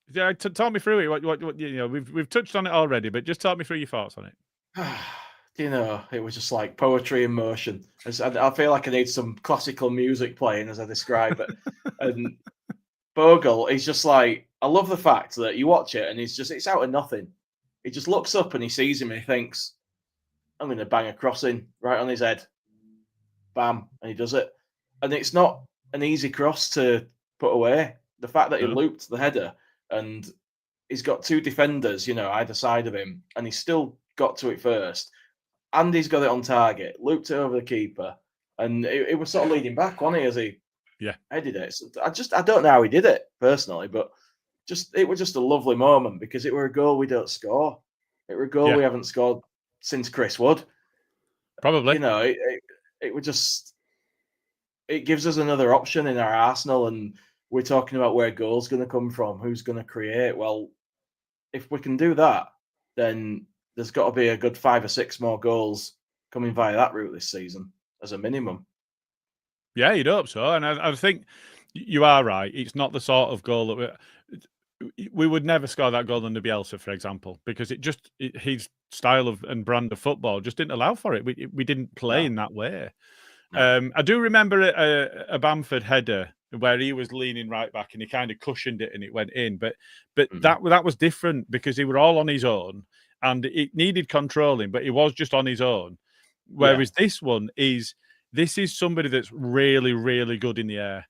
talk me through it. What we've touched on it already, but just talk me through your thoughts on it. It was just like poetry in motion. I feel like I need some classical music playing as I describe it. And Bogle, he's just like, I love the fact that you watch it and it's out of nothing. He just looks up and he sees him and he thinks, I'm going to bang a crossing right on his head. Bam. And he does it. And it's not an easy cross to put away. The fact that he looped the header and he's got two defenders, either side of him, and he still got to it first. And he's got it on target, looped it over the keeper, and it was sort of leading back, wasn't he, as he headed it. So I don't know how he did it personally, but it was just a lovely moment because it were a goal we don't score. It were a goal we haven't scored since Chris Wood. Probably. It was just, it gives us another option in our arsenal, and we're talking about where goals going to come from, who's going to create. Well, if we can do that, then there's got to be a good 5 or 6 more goals coming via that route this season as a minimum. Yeah, you'd hope so. And I think you are right. It's not the sort of goal that we would never score that goal under Bielsa, for example, because his style of and brand of football just didn't allow for it. We didn't play in that way. No. I do remember a Bamford header where he was leaning right back and he kind of cushioned it and it went in. But that was different because he were all on his own and it needed controlling, but he was just on his own. Whereas this is somebody that's really, really good in the air.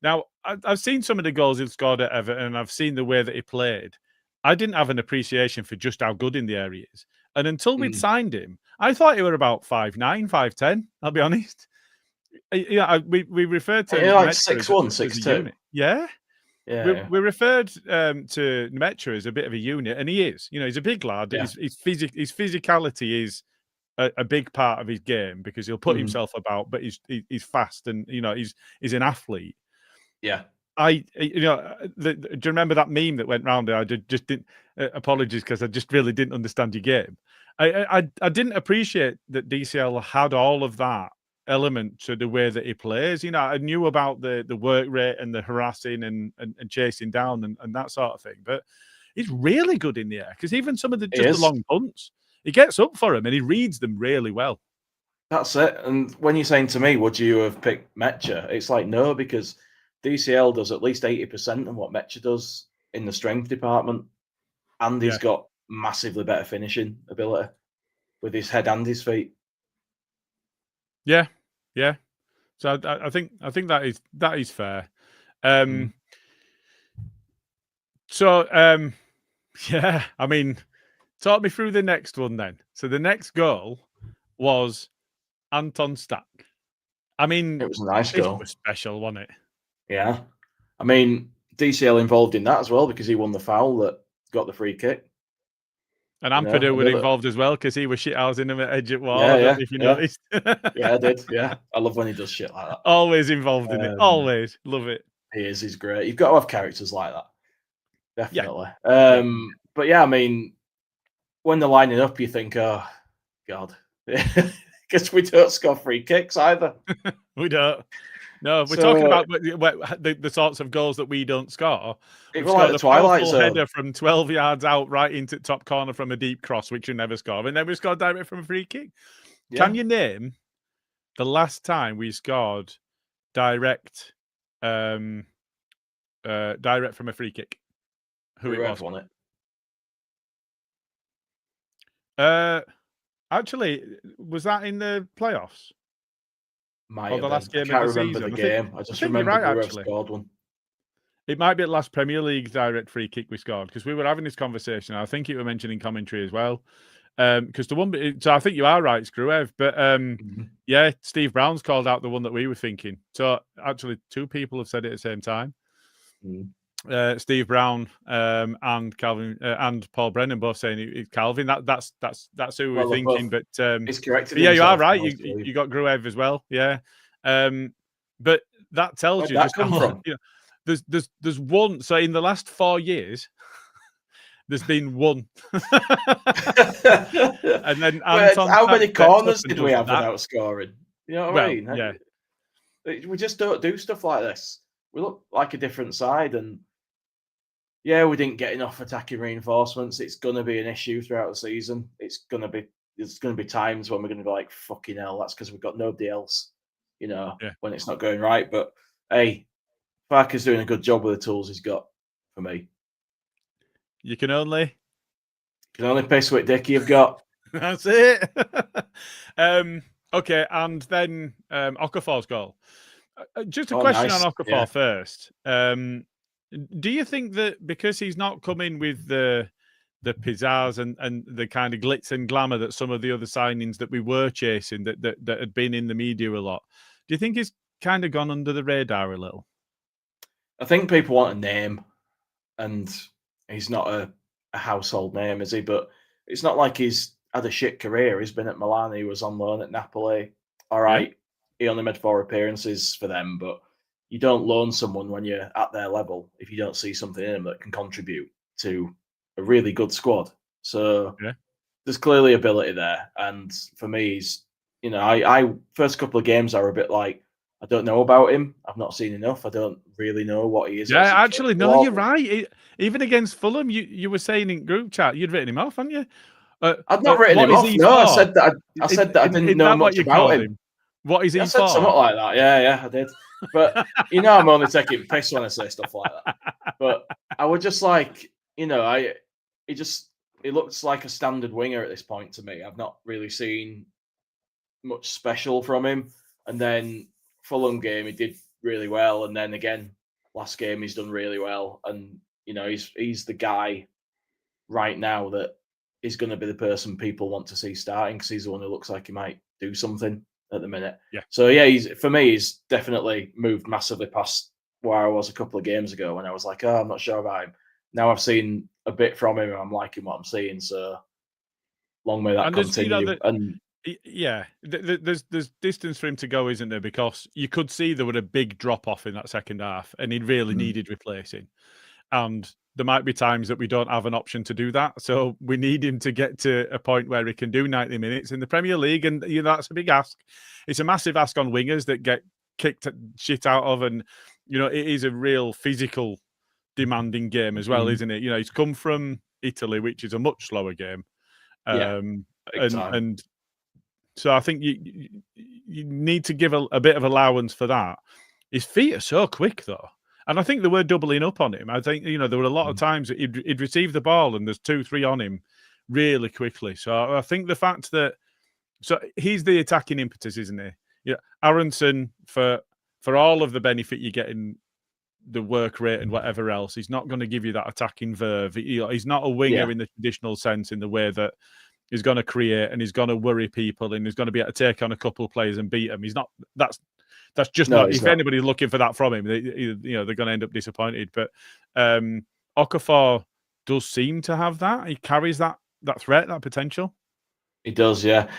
Now, I've seen some of the goals he's scored at Everton and I've seen the way that he played. I didn't have an appreciation for just how good in the air he is. And until we'd signed him, I thought he were about 5'9", 5'10", I'll be honest. We referred to like 6'1", 6'2". Yeah. We referred to Metra as a bit of a unit, and he is. He's a big lad. Yeah. His physicality is a big part of his game because he'll put himself about, but he's fast and he's an athlete. Yeah. Do you remember that meme that went round? I just didn't. Apologies, because I just really didn't understand your game. I didn't appreciate that DCL had all of that element to the way that he plays. I knew about the work rate and the harassing and chasing down and that sort of thing, but he's really good in the air because even some of the long punts, he gets up for them and he reads them really well. That's it. And when you're saying to me, would you have picked Mecha? It's like, no, because DCL does at least 80% of what Mecha does in the strength department, and he's got massively better finishing ability with his head and his feet. Yeah. So I think that is fair. So I mean, talk me through the next one then. So the next goal was Anton Stack. I mean, it was a nice goal. It was special, wasn't it? Yeah. I mean, DCL involved in that as well because he won the foul that got the free kick. And Ampadu were involved as well because he was shithousing him at edge at wall. Yeah, I don't know if you noticed. Yeah, I did. Yeah. I love when he does shit like that. Always involved in it. Always. Love it. He's great. You've got to have characters like that. Definitely. Yeah. But yeah, I mean, when they're lining up, you think, oh, God. Because we don't score free kicks either. We don't. No, we're talking about the sorts of goals that we don't score. It was like the Twilight Zone. Header from 12 yards out right into top corner from a deep cross, which you never score. And then we scored direct from a free kick. Yeah. Can you name the last time we scored direct from a free kick? Who it was? Won it? Actually, was that in the playoffs? Or the last game of the season? I can't remember the game. I just remember Ruev scored one. It might be the last Premier League direct free kick we scored, because we were having this conversation. I think you were mentioning commentary as well. Because the one, so I think you are right, Screwev. But yeah, Steve Brown's called out the one that we were thinking. So actually, two people have said it at the same time. Steve Brown and Calvin and Paul Brennan both saying it's Calvin. That's who we were thinking. But he's corrected. Yeah, you are right. You got Gruev as well. Yeah, but that tells you just how, you know, there's one. So in the last 4 years, there's been one. And then how many corners did we have without scoring? You know what I mean? Yeah. We just don't do stuff like this. We look like a different side, and yeah, we didn't get enough attacking reinforcements. It's going to be an issue throughout the season. There's going to be times when we're going to be like, fucking hell, that's because we've got nobody else, you know, when it's not going right. But hey, Parker's doing a good job with the tools he's got, for me. You can only piss with Dickie you've got. That's it. Okay, and then Okafor's goal. Just a question on Okafor first. Do you think that because he's not coming with the pizzazz and the kind of glitz and glamour that some of the other signings that we were chasing that had been in the media a lot, do you think he's kind of gone under the radar a little? I think people want a name, and he's not a household name, is he? But it's not like he's had a shit career. He's been at Milan. He was on loan at Napoli. All right. Yeah. He only made 4 appearances for them, but you don't loan someone when you're at their level if you don't see something in them that can contribute to a really good squad. So there's clearly ability there. And for me, he's, you know, I first couple of games are a bit like, I don't know about him. I've not seen enough. I don't really know what he is. Yeah, actually, no, you're right. Even against Fulham, you were saying in group chat, you'd written him off, hadn't you? I've not written him off. No, I said that I didn't know much about him. What is he for? I said something like that. Yeah, I did. But, you know, I'm only taking piss when I say stuff like that. But I would just like, you know, he looks like a standard winger at this point to me. I've not really seen much special from him. And then Fulham game, he did really well. And then again, last game, he's done really well. And, you know, he's the guy right now that is going to be the person people want to see starting, because he's the one who looks like he might do something at the minute. Yeah. So yeah, he's definitely moved massively past where I was a couple of games ago when I was like, oh, I'm not sure about him. Now I've seen a bit from him and I'm liking what I'm seeing. So long may that continue. You know, there's distance for him to go, isn't there? Because you could see there was a big drop off in that second half, and he really needed replacing. And there might be times that we don't have an option to do that. So we need him to get to a point where he can do 90 minutes in the Premier League. And, you know, that's a big ask. It's a massive ask on wingers that get kicked shit out of. And, you know, it is a real physical demanding game as well, isn't it? You know, he's come from Italy, which is a much slower game. And so I think you need to give a bit of allowance for that. His feet are so quick, though. And I think they were doubling up on him. I think, you know, there were a lot of times that he'd receive the ball and there's 2-3 on him really quickly. So I think the fact that, so he's the attacking impetus, isn't he? Yeah, Aronson, for all of the benefit you get in the work rate and whatever else, he's not going to give you that attacking verve. He's not a winger in the traditional sense, in the way that he's going to create and he's going to worry people and he's going to be able to take on a couple of players and beat them. He's not. That's just not. If anybody's looking for that from him, you know, they're going to end up disappointed. But Okafor does seem to have that. He carries that threat, that potential. He does, yeah.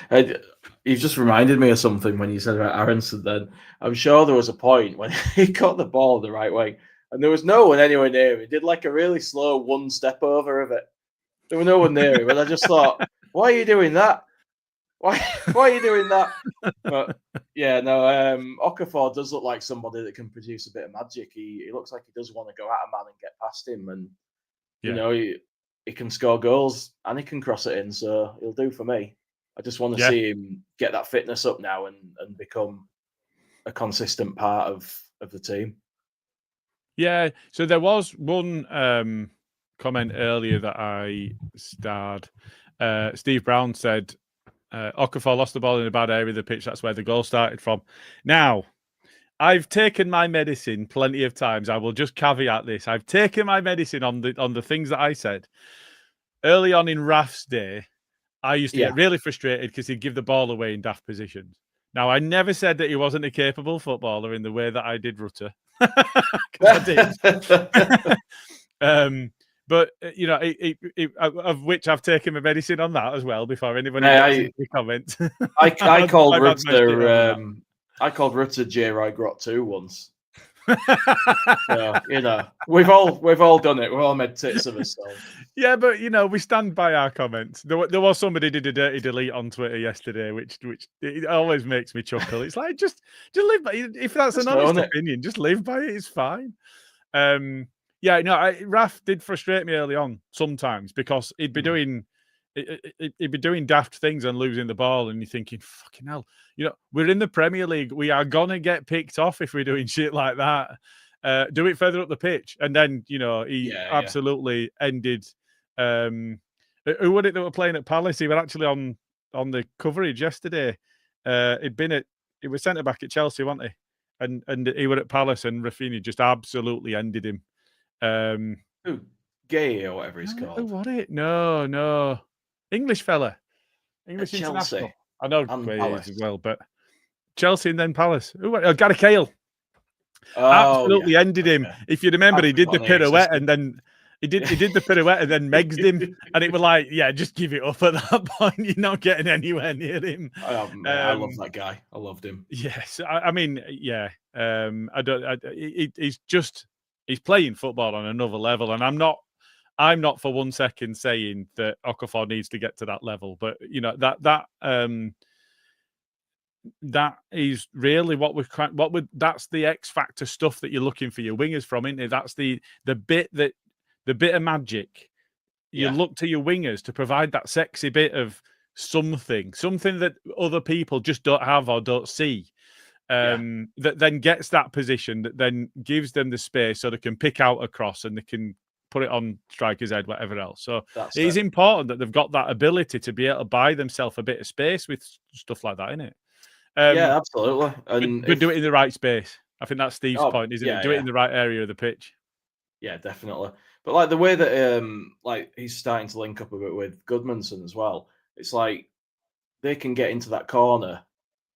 You've just reminded me of something when you said about Aronson. Then I'm sure there was a point when he caught the ball the right way, and there was no one anywhere near him. He did like a really slow one step over of it. There was no one near him, and I just thought, why are you doing that? Why are you doing that? But yeah, no, Okafor does look like somebody that can produce a bit of magic. He looks like he does want to go at a man and get past him, and you know, he can score goals and he can cross it in, so he'll do for me. I just want to see him get that fitness up now and become a consistent part of the team. Yeah, so there was one comment earlier that I starred. Steve Brown said, Okafor lost the ball in a bad area of the pitch. That's where the goal started from. Now, I've taken my medicine plenty of times. I will just caveat this. I've taken my medicine on the things that I said. Early on in Raf's day, I used to get really frustrated because he'd give the ball away in daft positions. Now, I never said that he wasn't a capable footballer in the way that I did Rutter. Because I did. But, of which I've taken my medicine on that as well before anybody gets into the comments. I called Rutter... I called Rutter J. Roy Grot 2 once. So, we've all done it. We've all made tits of ourselves. Yeah, but we stand by our comments. There was somebody did a dirty delete on Twitter yesterday, which it always makes me chuckle. It's like just live by it. If that's an honest opinion, just live by it. It's fine. Raf did frustrate me early on sometimes because he'd be doing daft things and losing the ball, and you're thinking, fucking hell, we're in the Premier League. We are gonna get picked off if we're doing shit like that. Do it further up the pitch, and then he absolutely ended. Who was it that were playing at Palace? He were actually on the coverage yesterday. He was centre back at Chelsea, wasn't he? And he were at Palace, and Rafinha just absolutely ended him. Who? Gay or whatever he's called. Who was it? No. English fella. English international. Chelsea. I know Gay is as well, but Chelsea and then Palace. Gary Cahill. Absolutely ended him. If you remember, he did the pirouette and then he did the pirouette and then megged him, and it was like, just give it up at that point. You're not getting anywhere near him. I love that guy. I loved him. Yes, he's playing football on another level, and I'm not for 1 second saying that Okafor needs to get to that level, but that is really that's the X factor stuff that you're looking for your wingers from, isn't it? That's the bit of magic. You look to your wingers to provide that sexy bit of something that other people just don't have or don't see. That then gets that position, that then gives them the space so they can pick out a cross and they can put it on striker's head, whatever else. So it is important that they've got that ability to be able to buy themselves a bit of space with stuff like that, isn't it? Absolutely. And do it in the right space. I think that's Steve's point, isn't it? Do it in the right area of the pitch. Yeah, definitely. But like the way that he's starting to link up a bit with Goodmanson as well. It's like they can get into that corner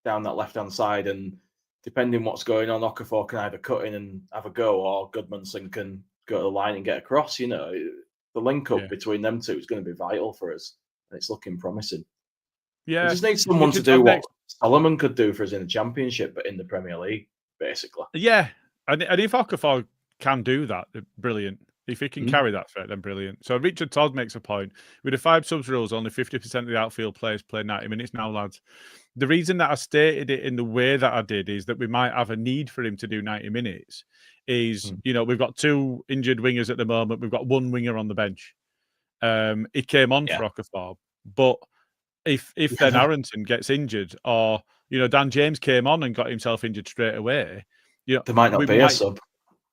down that left-hand side, and depending what's going on, Okafor can either cut in and have a go, or Goodmanson can go to the line and get across. The link-up between them two is going to be vital for us, and it's looking promising. Yeah, we just need someone to do what Solomon could do for us in the Championship, but in the Premier League, basically. Yeah, and if Okafor can do that, brilliant. If he can carry that threat, then brilliant. So Richard Todd makes a point. With the 5 subs rules, only 50% of the outfield players play 90 minutes now, lads. The reason that I stated it in the way that I did is that we might have a need for him to do 90 minutes. We've got 2 injured wingers at the moment. We've got 1 winger on the bench. He came on for Okafor, but if then Aronson gets injured, or Dan James came on and got himself injured straight away, there might not be a sub.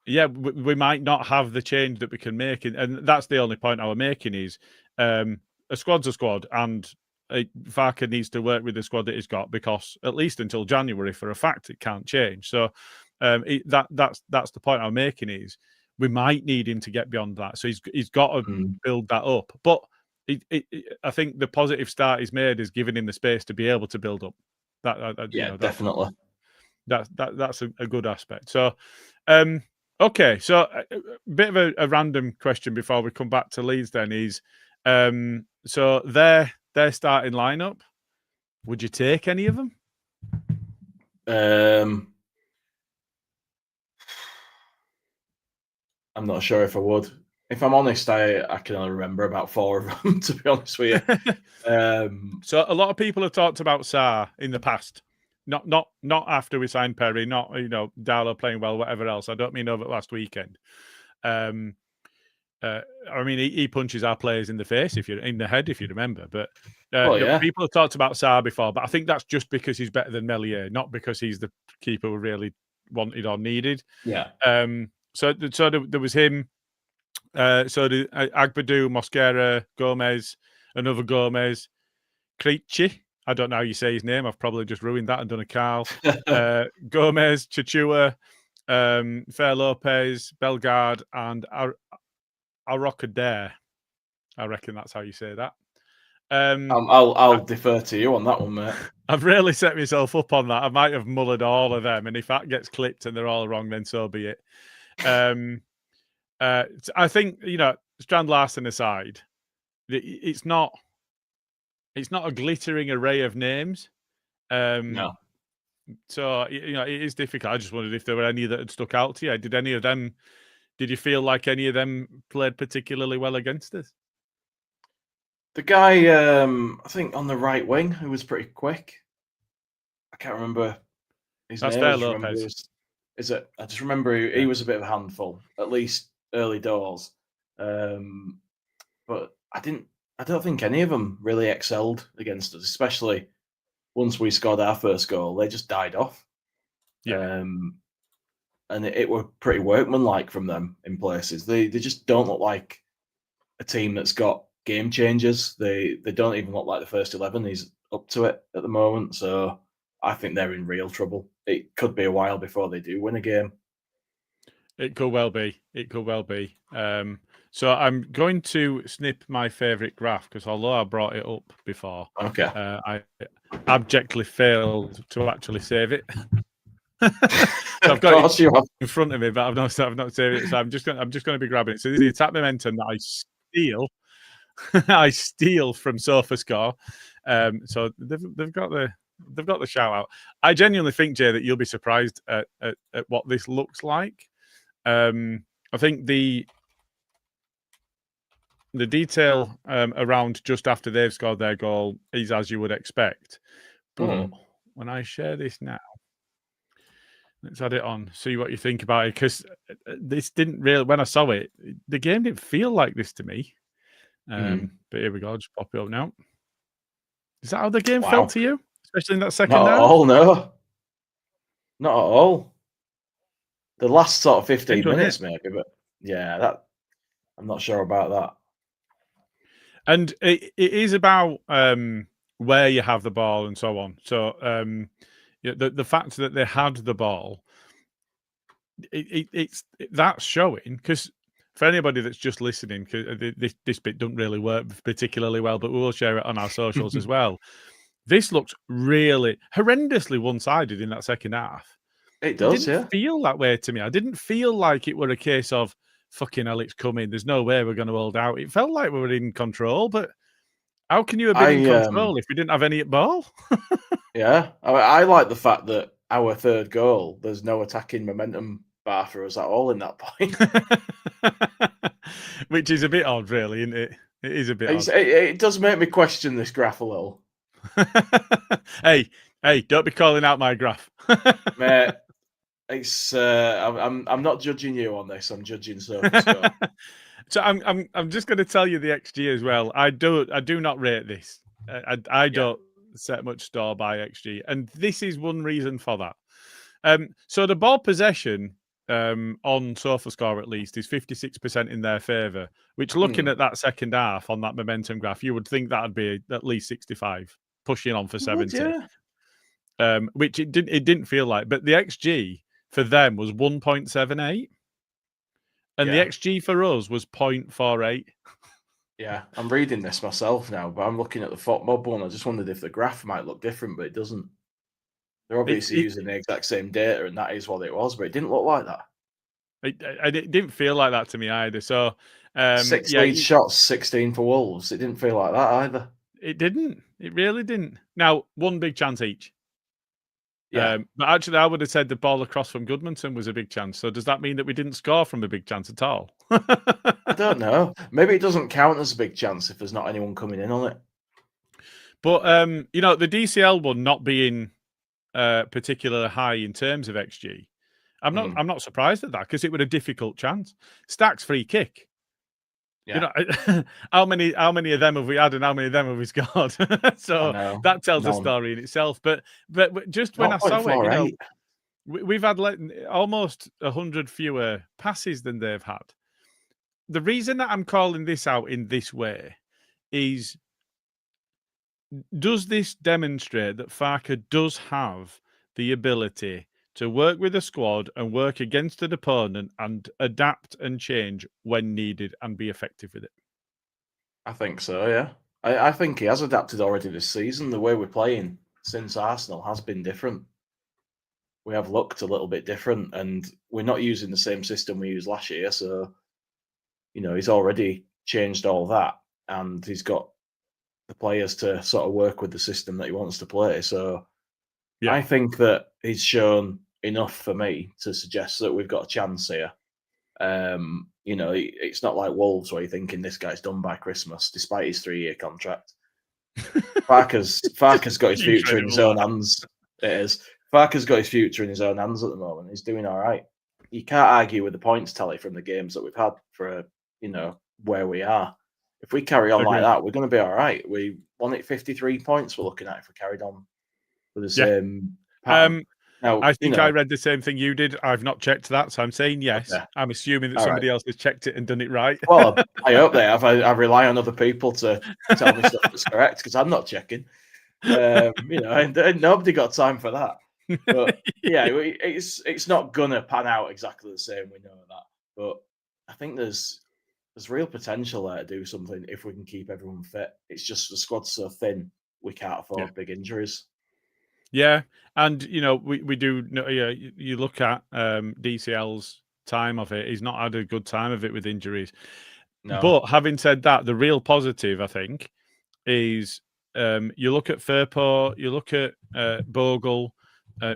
Yeah, we might not have the change that we can make, and that's the only point I was making is a squad's a squad, and Farker needs to work with the squad that he's got, because at least until January, for a fact, it can't change. So that's the point I'm making is we might need him to get beyond that. So he's got to build that up, but. I think the positive start he's made is giving him the space to be able to build up. Definitely. That's a good aspect. So, okay. So, a bit of a random question before we come back to Leeds. Then is, so their starting lineup. Would you take any of them? I'm not sure if I would. If I'm honest, I can only remember about 4 of them, to be honest with you. So a lot of people have talked about Sarr in the past. Not after we signed Perry, not Darlow playing well, whatever else. I don't mean over last weekend. He punches our players in the face, if you're in the head, if you remember. But people have talked about Sarr before, but I think that's just because he's better than Meslier, not because he's the keeper we really wanted or needed. Yeah. So there was him. So the Agbadou, Mosquera, Gomez, another Gomez, Krejci, I don't know how you say his name. I've probably just ruined that and done a Carl. Gomez, Chichua, Fair Lopez, Bellegarde, and Arrocadaire. I reckon that's how you say that. I'll defer to you on that one, mate. I've really set myself up on that. I might have mullered all of them, and if that gets clipped and they're all wrong, then so be it. I think, Strand Larsen aside, it's not a glittering array of names. No. So it is difficult. I just wondered if there were any that had stuck out to you. Did you feel like any of them played particularly well against us? The guy, I think on the right wing, who was pretty quick. I can't remember his name. That's Fair Lopez. Is it? I just remember he was a bit of a handful, at least early doors. But I don't think any of them really excelled against us, especially once we scored our first goal. They just died off. Yeah. And it were pretty workmanlike from them in places. They just don't look like a team that's got game changers. They don't even look like the first 11 is up to it at the moment. So I think they're in real trouble. It could be a while before they do win a game. It could well be. So I'm going to snip my favourite graph because although I brought it up before, okay, I abjectly failed to actually save it. So I've got it in front of me, but I've not saved it. So I'm just going to be grabbing it. So this is the attack momentum that I steal. I steal from SofaScore. So they've got the shout out. I genuinely think, Jay, that you'll be surprised at what this looks like. I think the detail around just after they've scored their goal is as you would expect. But when I share this now, let's add it on, see what you think about it. Because this didn't really, when I saw it, the game didn't feel like this to me. But here we go, I'll just pop it up now. Is that how the game felt to you? Especially in that second half? Not at all, no. Not at all. The last sort of 15 minutes, maybe, but yeah, I'm not sure about that. And it is about where you have the ball and so on. So the fact that they had the ball, that's showing. Because for anybody that's just listening, because this bit doesn't really work particularly well, but we will share it on our socials as well. This looks really horrendously one-sided in that second half. It does, didn't feel that way to me. I didn't feel like it were a case of fucking hell, it's coming. There's no way we're going to hold out. It felt like we were in control, but how can you have been in control if we didn't have any at ball? Yeah, I like the fact that our third goal, there's no attacking momentum bar for us at all in that point. Which is a bit odd, really, isn't it? It is a bit odd. It does make me question this graph a little. Hey, don't be calling out my graph. Mate, it's I'm not judging you on this. I'm judging SofaScore. So I'm just going to tell you the XG as well. I do not rate this. I don't set much store by XG, and this is one reason for that. So the ball possession on SofaScore at least is 56% in their favour, which looking at that second half on that momentum graph, you would think that'd be at least 65, pushing on for 70. Which it didn't feel like, but the XG for them was 1.78, and the XG for us was 0.48. Yeah, I'm reading this myself now, but I'm looking at the FOTMob one. I just wondered if the graph might look different, but it doesn't. They're obviously using the exact same data, and that is what it was, but it didn't look like that. It didn't feel like that to me either. So 16 shots, 16 for Wolves. It didn't feel like that either. It didn't. It really didn't. Now, one big chance each. Yeah. But actually, I would have said the ball across from Goodmanson was a big chance. So does that mean that we didn't score from a big chance at all? I don't know. Maybe it doesn't count as a big chance if there's not anyone coming in on it. But, the DCL one not being particularly high in terms of XG, I'm not surprised at that because it was a difficult chance. Stack's free kick. Yeah. How many of them have we had and how many of them have we scored? So that tells a story in itself. But just when I saw it, we've had almost 100 fewer passes than they've had. The reason that I'm calling this out in this way is does this demonstrate that Farke does have the ability to work with a squad and work against an opponent and adapt and change when needed and be effective with it? I think so, yeah. I think he has adapted already this season. The way we're playing since Arsenal has been different. We have looked a little bit different, and we're not using the same system we used last year. So, he's already changed all that, and he's got the players to sort of work with the system that he wants to play. So, I think that he's shown enough for me to suggest that we've got a chance here. It's not like Wolves where you're thinking this guy's done by Christmas, despite his 3-year contract. Farke's got his future in his own hands. It is. Farke's got his future in his own hands at the moment. He's doing all right. You can't argue with the points tally from the games that we've had for where we are. If we carry on like that, we're going to be all right. We won it 53 points. We're looking at if we carried on with the same pattern. Now, I think I read the same thing you did. I've not checked that, so I'm saying yes. Okay. I'm assuming that somebody else has checked it and done it right. Well, I hope they have. I rely on other people to tell me stuff that's correct because I'm not checking. Nobody got time for that. But it's not gonna pan out exactly the same. We know that, but I think there's real potential there to do something if we can keep everyone fit. It's just the squad's so thin, we can't afford big injuries. Yeah, and we do. You look at DCL's time of it; he's not had a good time of it with injuries. No. But having said that, the real positive, I think, is you look at Firpo, you look at Bogle,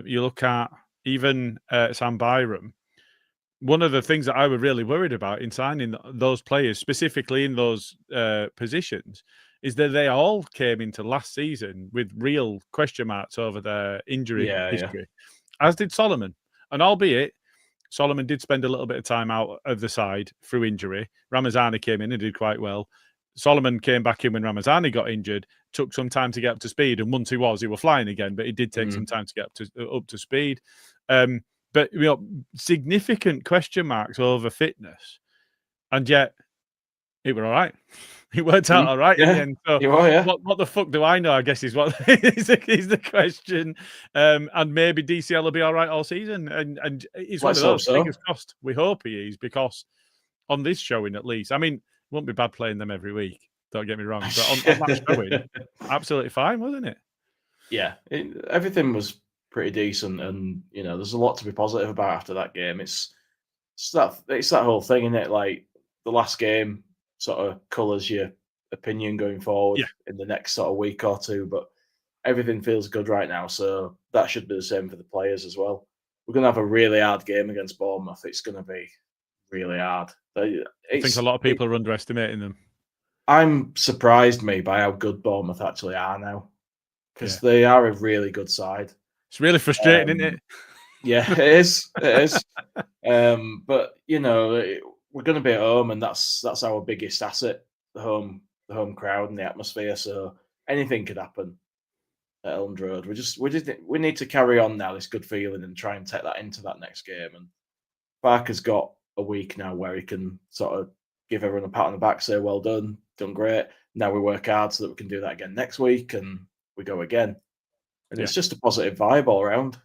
you look at even Sam Byram. One of the things that I was really worried about in signing those players, specifically in those positions, is that they all came into last season with real question marks over their injury history, as did Solomon. And albeit Solomon did spend a little bit of time out of the side through injury, Ramazani came in and did quite well. Solomon came back in when Ramazani got injured, took some time to get up to speed, and once he was flying again, but it did take some time to get up to speed. But significant question marks over fitness, and yet it were all right. It worked out all right in the end. So what the fuck do I know? I guess is what is the question. And maybe DCL will be all right all season. And it's one of those. Fingers crossed. We hope he is, because on this showing at least, I mean, it won't be bad playing them every week. Don't get me wrong. But on that showing, absolutely fine, wasn't it? Yeah, everything was pretty decent, and there's a lot to be positive about after that game. It's that whole thing, isn't it? Like the last game sort of colours your opinion going forward in the next sort of week or two, but everything feels good right now, so that should be the same for the players as well. We're going to have a really hard game against Bournemouth. It's going to be really hard. I think a lot of people are underestimating them. I'm surprised by how good Bournemouth actually are now, because they are a really good side. It's really frustrating, isn't it? Yeah, it is. It is. But we're going to be at home, and that's our biggest asset: the home crowd and the atmosphere. So anything could happen at Elland Road. We need to carry on now this good feeling and try and take that into that next game. And Barker's got a week now where he can sort of give everyone a pat on the back, say well done great. Now we work hard so that we can do that again next week, and we go again. And it's just a positive vibe all around.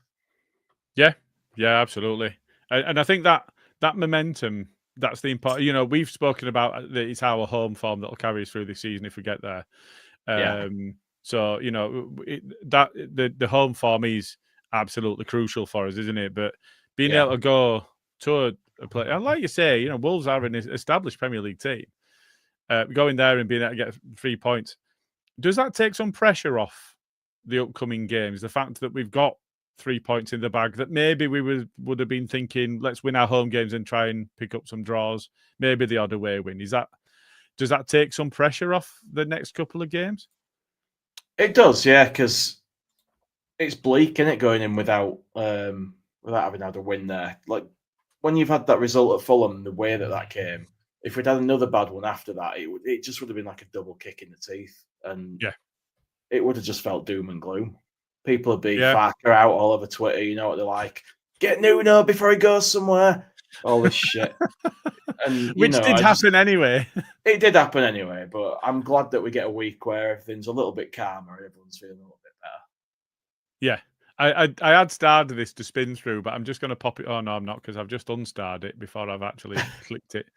Yeah, absolutely. And I think that momentum, that's the important. We've spoken about that it's our home form that'll carry us through this season if we get there. So the home form is absolutely crucial for us, isn't it? But being able to go to a play, and like you say, Wolves are an established Premier League team. Going there and being able to get 3 points, does that take some pressure off the upcoming games? The fact that we've got 3 points in the bag, that maybe we would have been thinking, let's win our home games and try and pick up some draws, maybe the odd away win. Does that take some pressure off the next couple of games? It does, yeah, because it's bleak, isn't it, going in without having had a win there. Like when you've had that result at Fulham, the way that came, if we'd had another bad one after that, it just would have been like a double kick in the teeth, and it would have just felt doom and gloom. People would be Farke out all over Twitter. You know what they're like. Get Nuno before he goes somewhere. All this shit. And which did happen anyway. It did happen anyway, but I'm glad that we get a week where everything's a little bit calmer and everyone's feeling a little bit better. Yeah. I had started this to spin through, but I'm just going to pop it. Oh no, I'm not, because I've just unstarred it before I've actually clicked it.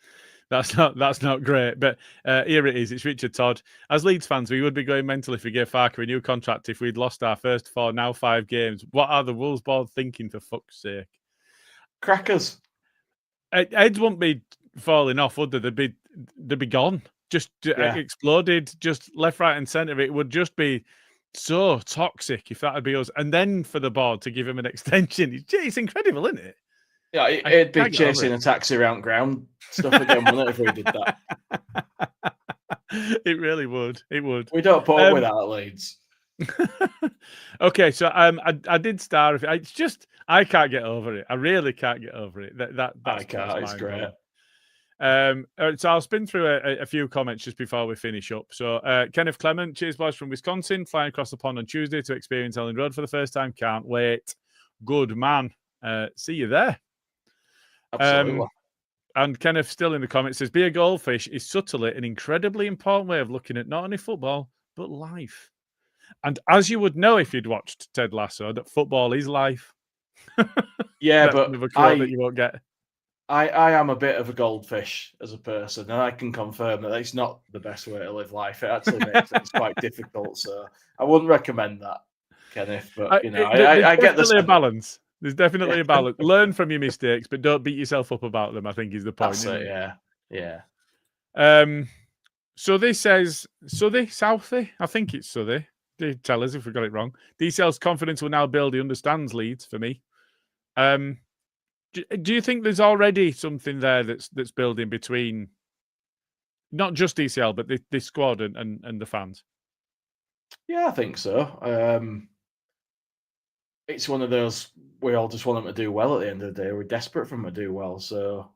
That's not great. But here it is. It's Richard Todd. As Leeds fans, we would be going mental if we gave Farke a new contract if we'd lost our first 4, now 5 games. What are the Wolves board thinking, for fuck's sake? Crackers. Heads wouldn't be falling off, would they? They'd be gone. Just exploded, just left, right, and centre. It would just be so toxic if that would be us. And then for the board to give him an extension, it's incredible, isn't it? Yeah, it'd be chasing a taxi around ground stuff again, wouldn't it, if we did that? It really would. It would. We don't put up with that at Leeds. Okay, so I did star. It's just I can't get over it. I really can't get over it. I can't. It's great. So I'll spin through a few comments just before we finish up. So Kenneth Clement, cheers boys from Wisconsin, flying across the pond on Tuesday to experience Ellen Road for the first time. Can't wait. Good man. See you there. Absolutely. And Kenneth, still in the comments, says, be a goldfish is subtly an incredibly important way of looking at not only football, but life. And as you would know if you'd watched Ted Lasso, that football is life. Yeah, but a quote that you won't get. I am a bit of a goldfish as a person, and I can confirm that it's not the best way to live life. It actually makes things quite difficult. So I wouldn't recommend that, Kenneth. But I get the balance. There's definitely a balance. Learn from your mistakes, but don't beat yourself up about them, I think is the point. That's it, yeah. So this says Southie. I think it's Southie. They tell us if we got it wrong. DCL's confidence will now build. He understands Leeds for me. Do you think there's already something there that's building between not just DCL, but this squad and the fans? Yeah, I think so. It's one of those, we all just want them to do well at the end of the day. We're desperate for them to do well. So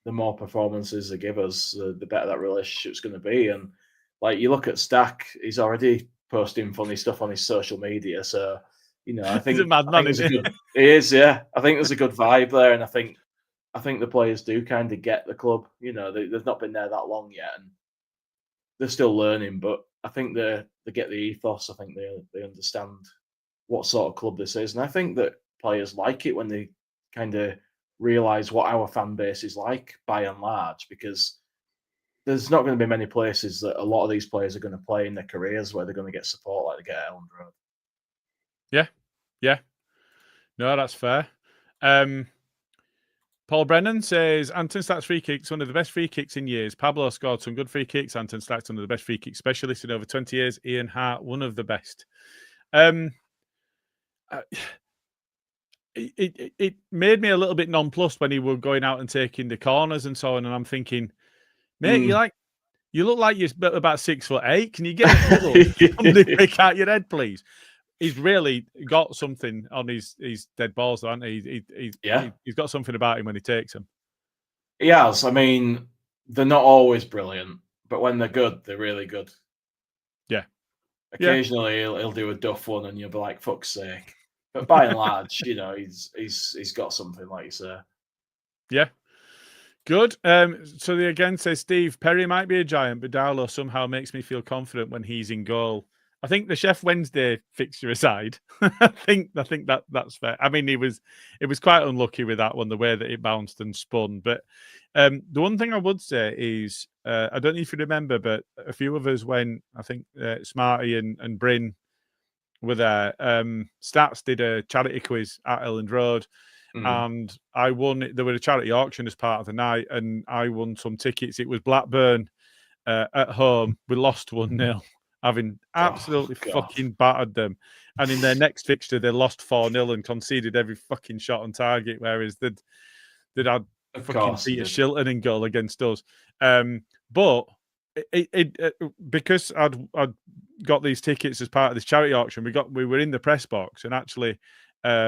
the more performances they give us, the better that relationship's going to be. And like you look at Stack, he's already posting funny stuff on his social media. So, I think he's a madman, isn't he? He is, yeah. I think there's a good vibe there. And I think the players do kind of get the club. They've not been there that long yet. And they're still learning. But I think they get the ethos. I think they understand what sort of club this is. And I think that players like it when they kind of realise what our fan base is like by and large, because there's not going to be many places that a lot of these players are going to play in their careers where they're going to get support like they get at Elland Road. Yeah. No, that's fair. Paul Brennan says, Anton Stack's free kicks, one of the best free kicks in years. Pablo scored some good free kicks. Anton Stack's one of the best free kick specialists in over 20 years. Ian Hart, one of the best. It made me a little bit nonplussed when he were going out and taking the corners and so on, and I'm thinking, mate, you look like you're about 6'8". Can you get a pick out your head, please? He's really got something on his dead balls, though, hasn't he? He's got something about him when he takes them. He has. I mean, they're not always brilliant, but when they're good, they're really good. Yeah. Occasionally, he'll do a duff one, and you'll be like, "Fuck's sake!" But by and large, he's got something, like you say. Yeah. Good. So they again say, Steve, Perry might be a giant, but Darlow somehow makes me feel confident when he's in goal. I think the Chef Wednesday fixture aside, I think that's fair. I mean, it was quite unlucky with that one, the way that it bounced and spun. But the one thing I would say is, I don't know if you remember, but a few of us, when I think Smarty and Bryn were there, Stats did a charity quiz at Elland Road. And I won. There was a charity auction as part of the night, and I won some tickets. It was Blackburn at home. We lost 1-0, having absolutely fucking battered them. And in their next fixture, they lost 4-0 and conceded every fucking shot on target, whereas they'd had fucking Peter Shilton in goal against us. But because I'd got these tickets as part of this charity auction, we were in the press box, and actually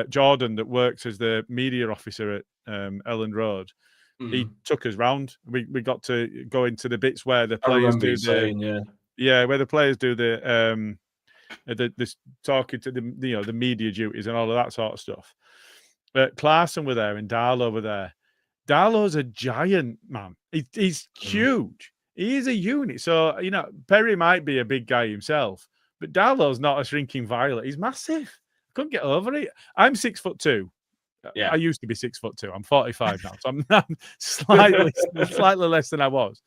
Jordan, that works as the media officer at Elland Road, he took us round. We got to go into the bits where the players do where the players do the talking to the media duties and all of that sort of stuff. But Clarkson were there and Darlow were there, Darlow's a giant, man. He's huge. He is a unit. So, Perry might be a big guy himself, but Darlow's not a shrinking violet. He's massive. I couldn't get over it. I'm 6'2". Yeah. I used to be 6'2". I'm 45 now, so I'm slightly less than I was.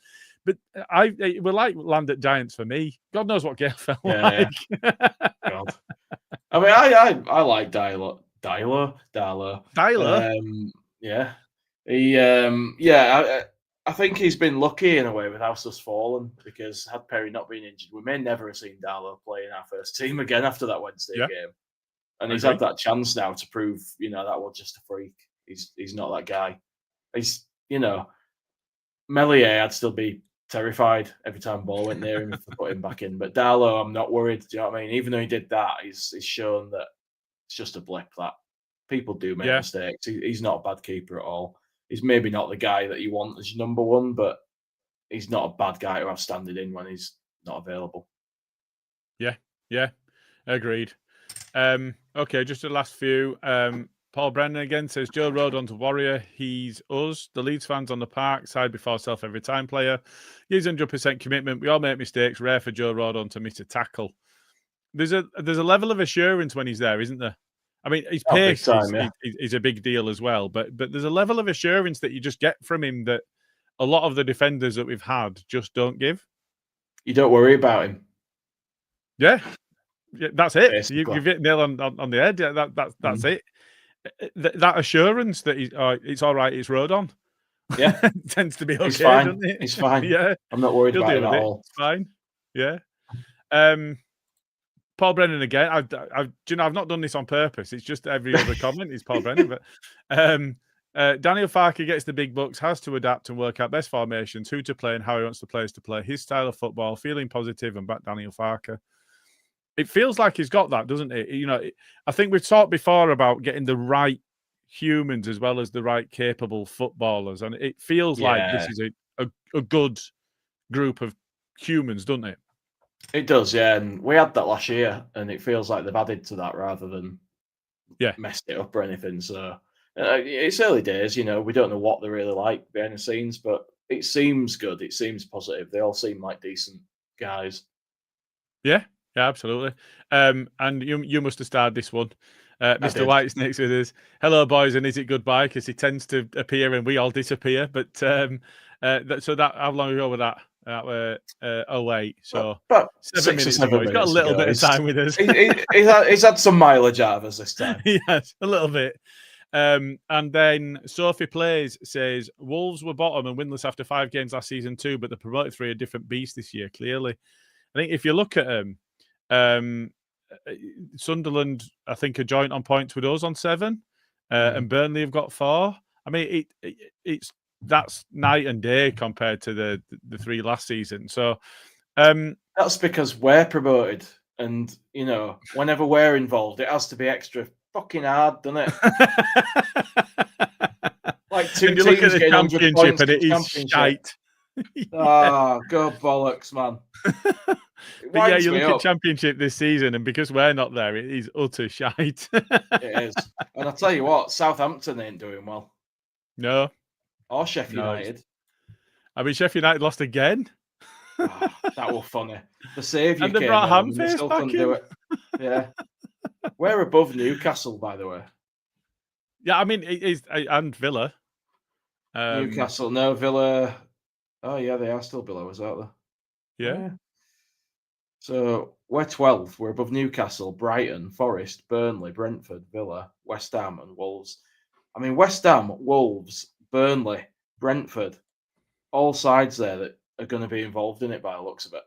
But we're like land at Giants for me. God knows what Gale felt like. Yeah. God. I mean, I like Darlow. Yeah. I think he's been lucky in a way with how us fallen, because had Perry not been injured, we may never have seen Darlow play in our first team again after that Wednesday game. And he's had that chance now to prove, that was just a freak. He's not that guy. He's, Melier, I'd still be terrified every time ball went near him if I put him back in. But Darlow, I'm not worried. Do you know what I mean? Even though he did that, he's shown that it's just a blip. That people do make mistakes. He's not a bad keeper at all. He's maybe not the guy that you want as your number one, but he's not a bad guy to have standing in when he's not available. Yeah, agreed. Okay, just the last few. Paul Brennan again says, Joe Rodon to Warrior. He's us, the Leeds fans on the park, side before self every time player. He's 100% commitment. We all make mistakes. Rare for Joe Rodon to miss a tackle. There's a level of assurance when he's there, isn't there? I mean, his pace is a big deal as well, but there's a level of assurance that you just get from him that a lot of the defenders that we've had just don't give. You don't worry about him. Yeah, that's it. You've hit nail on the head. Yeah, that's it. That assurance that it's all right, it's Rodon. Yeah, tends to be okay. He's fine. Doesn't it? He's fine. Yeah, I'm not worried about it at all. It's fine. Yeah. Paul Brennan again. I've not done this on purpose. It's just every other comment is Paul Brennan. But Daniel Farke gets the big bucks, has to adapt and work out best formations, who to play and how he wants the players to play. His style of football, feeling positive and back Daniel Farke. It feels like he's got that, doesn't it? I think we've talked before about getting the right humans as well as the right capable footballers, and it feels like this is a good group of humans, doesn't it? It does, yeah. And we had that last year, and it feels like they've added to that rather than messed it up or anything. So it's early days, we don't know what they're really like behind the scenes, but it seems good. It seems positive. They all seem like decent guys. Yeah, absolutely. And you must have started this one. Mr. Whitesnake's with us. Hello, boys, and is it goodbye? Because he tends to appear and we all disappear. But so that how long ago was that? That were 08, so about 7 minutes ago. He's got a little bit of time with us. He's had some mileage out of us this time. Yes, a little bit. And then Sophie Plays says, Wolves were bottom and winless after 5 games last season too, but the promoted 3 are different beasts this year, clearly. I think if you look at them, Sunderland, I think, are joint on points with us on 7, and Burnley have got 4. I mean, that's night and day compared to the 3 last season. So that's because we're promoted, and whenever we're involved, it has to be extra fucking hard, doesn't it? Like 2 teams look at the getting 100 points and it is shite. Oh, go bollocks, man. But yeah, you look at Championship this season, and because we're not there, it is utter shite. It is. And I'll tell you what, Southampton ain't doing well. No. Or Sheffield United. I mean, Sheffield United lost again. Oh, that was funny. The saviour and they came brought and Hamface still back couldn't in. do it. Yeah. We're above Newcastle, by the way. Yeah, I mean, it is, and Villa. Newcastle, no, Villa. Oh, yeah, they are still below us, aren't they? Yeah. So we're 12th. We're above Newcastle, Brighton, Forest, Burnley, Brentford, Villa, West Ham, and Wolves. I mean, West Ham, Wolves, Burnley, Brentford, all sides there that are going to be involved in it by the looks of it.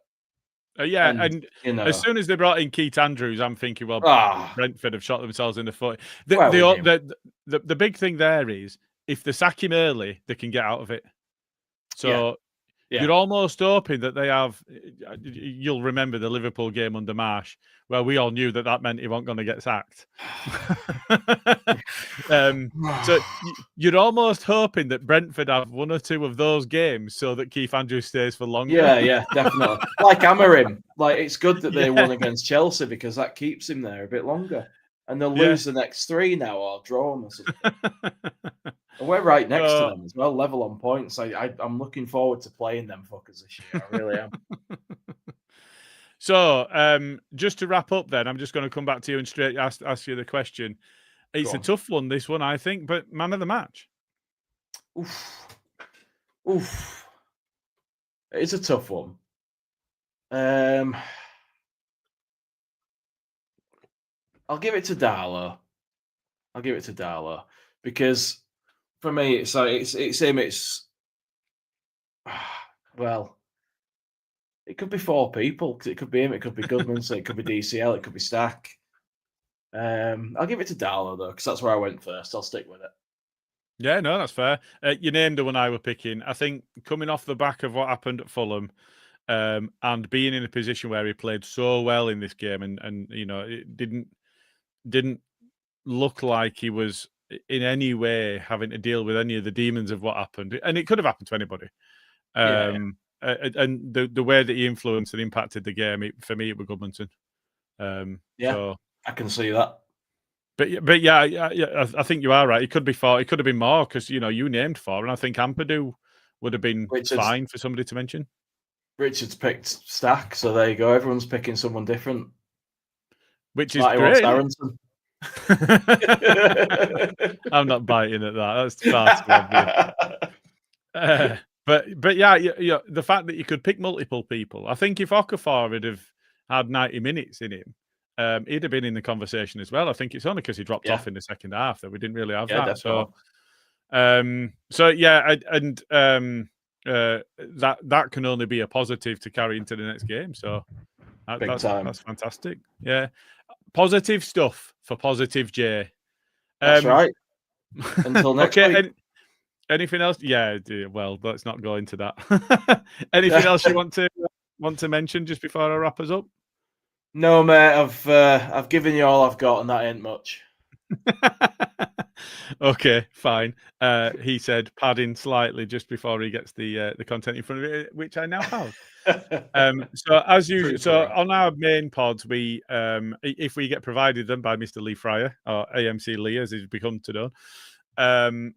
And as soon as they brought in Keith Andrews, I'm thinking, well, Brentford have shot themselves in the foot. The big thing there is, if they sack him early, they can get out of it. So you're almost hoping that they have. You'll remember the Liverpool game under Marsh, where we all knew that meant he wasn't going to get sacked. So you're almost hoping that Brentford have 1 or 2 of those games so that Keith Andrews stays for longer. Yeah, definitely. Like Amorim. Like, it's good that they won against Chelsea because that keeps him there a bit longer. And they'll lose the next 3 now or draw them or something. And we're right next to them as well, level on points. I'm looking forward to playing them fuckers this year. I really am. So, just to wrap up then, I'm just going to come back to you and straight ask you the question. It's a tough one, this one, I think, but man of the match. Oof. It's a tough one. I'll give it to Darlow. Because for me, it's him. Well, it could be 4 people because it could be him, it could be Goodmanson, it could be DCL, it could be Stack. I'll give it to Darlow though because that's where I went first. I'll stick with it. Yeah, no, that's fair. You named the one I were picking. I think coming off the back of what happened at Fulham, and being in a position where he played so well in this game, and you know, it didn't look like he was in any way having to deal with any of the demons of what happened, and it could have happened to anybody. And the way that he influenced and impacted the game, for me, it was Goodmanson. So I can see that. But yeah, I think you are right. It could be 4. It could have been more because you named 4, and I think Ampadu would have been fine for somebody to mention. Richard's picked Stack, so there you go. Everyone's picking someone different, which is great. Aronson. I'm not biting at that. That's far too obvious. But yeah, the fact that you could pick multiple people. I think if Okafor had have had 90 minutes in him, he'd have been in the conversation as well. I think it's only because he dropped off in the second half that we didn't really have that. Definitely. That can only be a positive to carry into the next game. So that's fantastic. Yeah, positive stuff for Positive J. That's right. Until next week. Anything else? Yeah. Well, let's not go into that. Anything else you want to mention just before I wrap us up? No, mate. I've given you all I've got, and that ain't much. Okay, fine. He said padding slightly just before he gets the content in front of it, which I now have. So as usual, on our main pods, we if we get provided them by Mr. Lee Fryer or AMC Lee as he's become to know,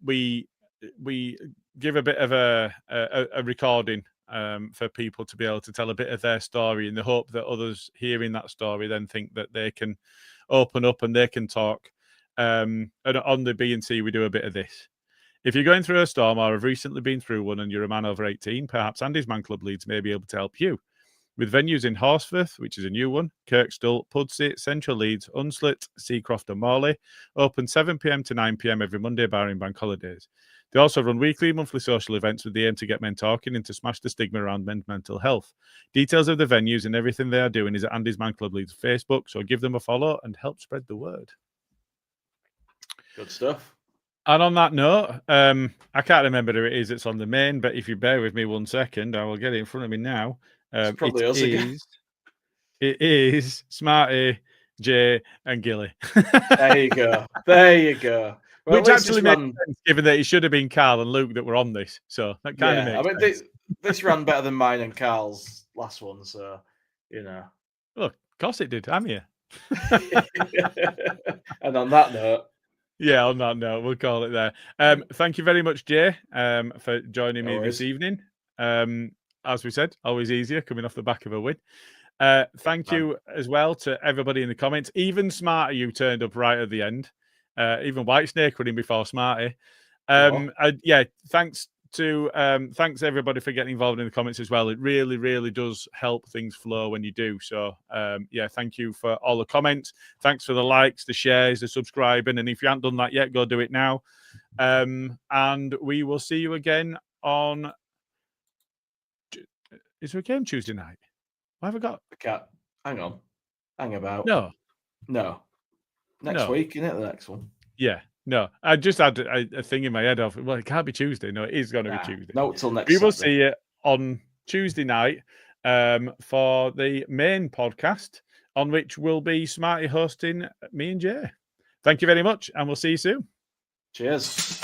we give a bit of a recording for people to be able to tell a bit of their story in the hope that others hearing that story then think that they can open up and they can talk. And on the B&C, we do a bit of this. If you're going through a storm or have recently been through one and you're a man over 18, perhaps Andy's Man Club Leeds may be able to help you. With venues in Horsforth, which is a new one, Kirkstall, Pudsey, Central Leeds, Unslet, Seacroft and Morley, open 7 p.m. to 9 p.m. every Monday, barring bank holidays. They also run weekly, monthly social events with the aim to get men talking and to smash the stigma around men's mental health. Details of the venues and everything they are doing is at Andy's Man Club Leeds Facebook, so give them a follow and help spread the word. Good stuff. And on that note, I can't remember who it is that's on the main, but if you bear with me 1 second, I will get it in front of me now. It's probably us again. It is Smarty, Jay, and Gilly. There you go. Well, which actually makes sense, given that it should have been Carl and Luke that were on this. So that kind of makes sense. This ran better than mine and Carl's last one, so, Look, of course it did. I'm here. And on that note. Yeah, on that note, we'll call it there. Thank you very much, Jay, for joining me this evening. As we said, always easier coming off the back of a win. Thank you as well to everybody in the comments. Even Smarty, you turned up right at the end. Even Whitesnake were in before Smarty. Thanks everybody for getting involved in the comments as well. It really, really does help things flow when you do. So thank you for all the comments. Thanks for the likes, the shares, the subscribing. And if you haven't done that yet, go do it now. And we will see you again on. Is there a game Tuesday night? What have I got? Hang on. Hang about. No. Next week, isn't it? The next one. Yeah. No, I just had a thing in my head of, well, it can't be Tuesday. No, it is going to be Tuesday. No, till next We will see you on Tuesday night for the main podcast, on which will be Smarty hosting me and Jay. Thank you very much, and we'll see you soon. Cheers.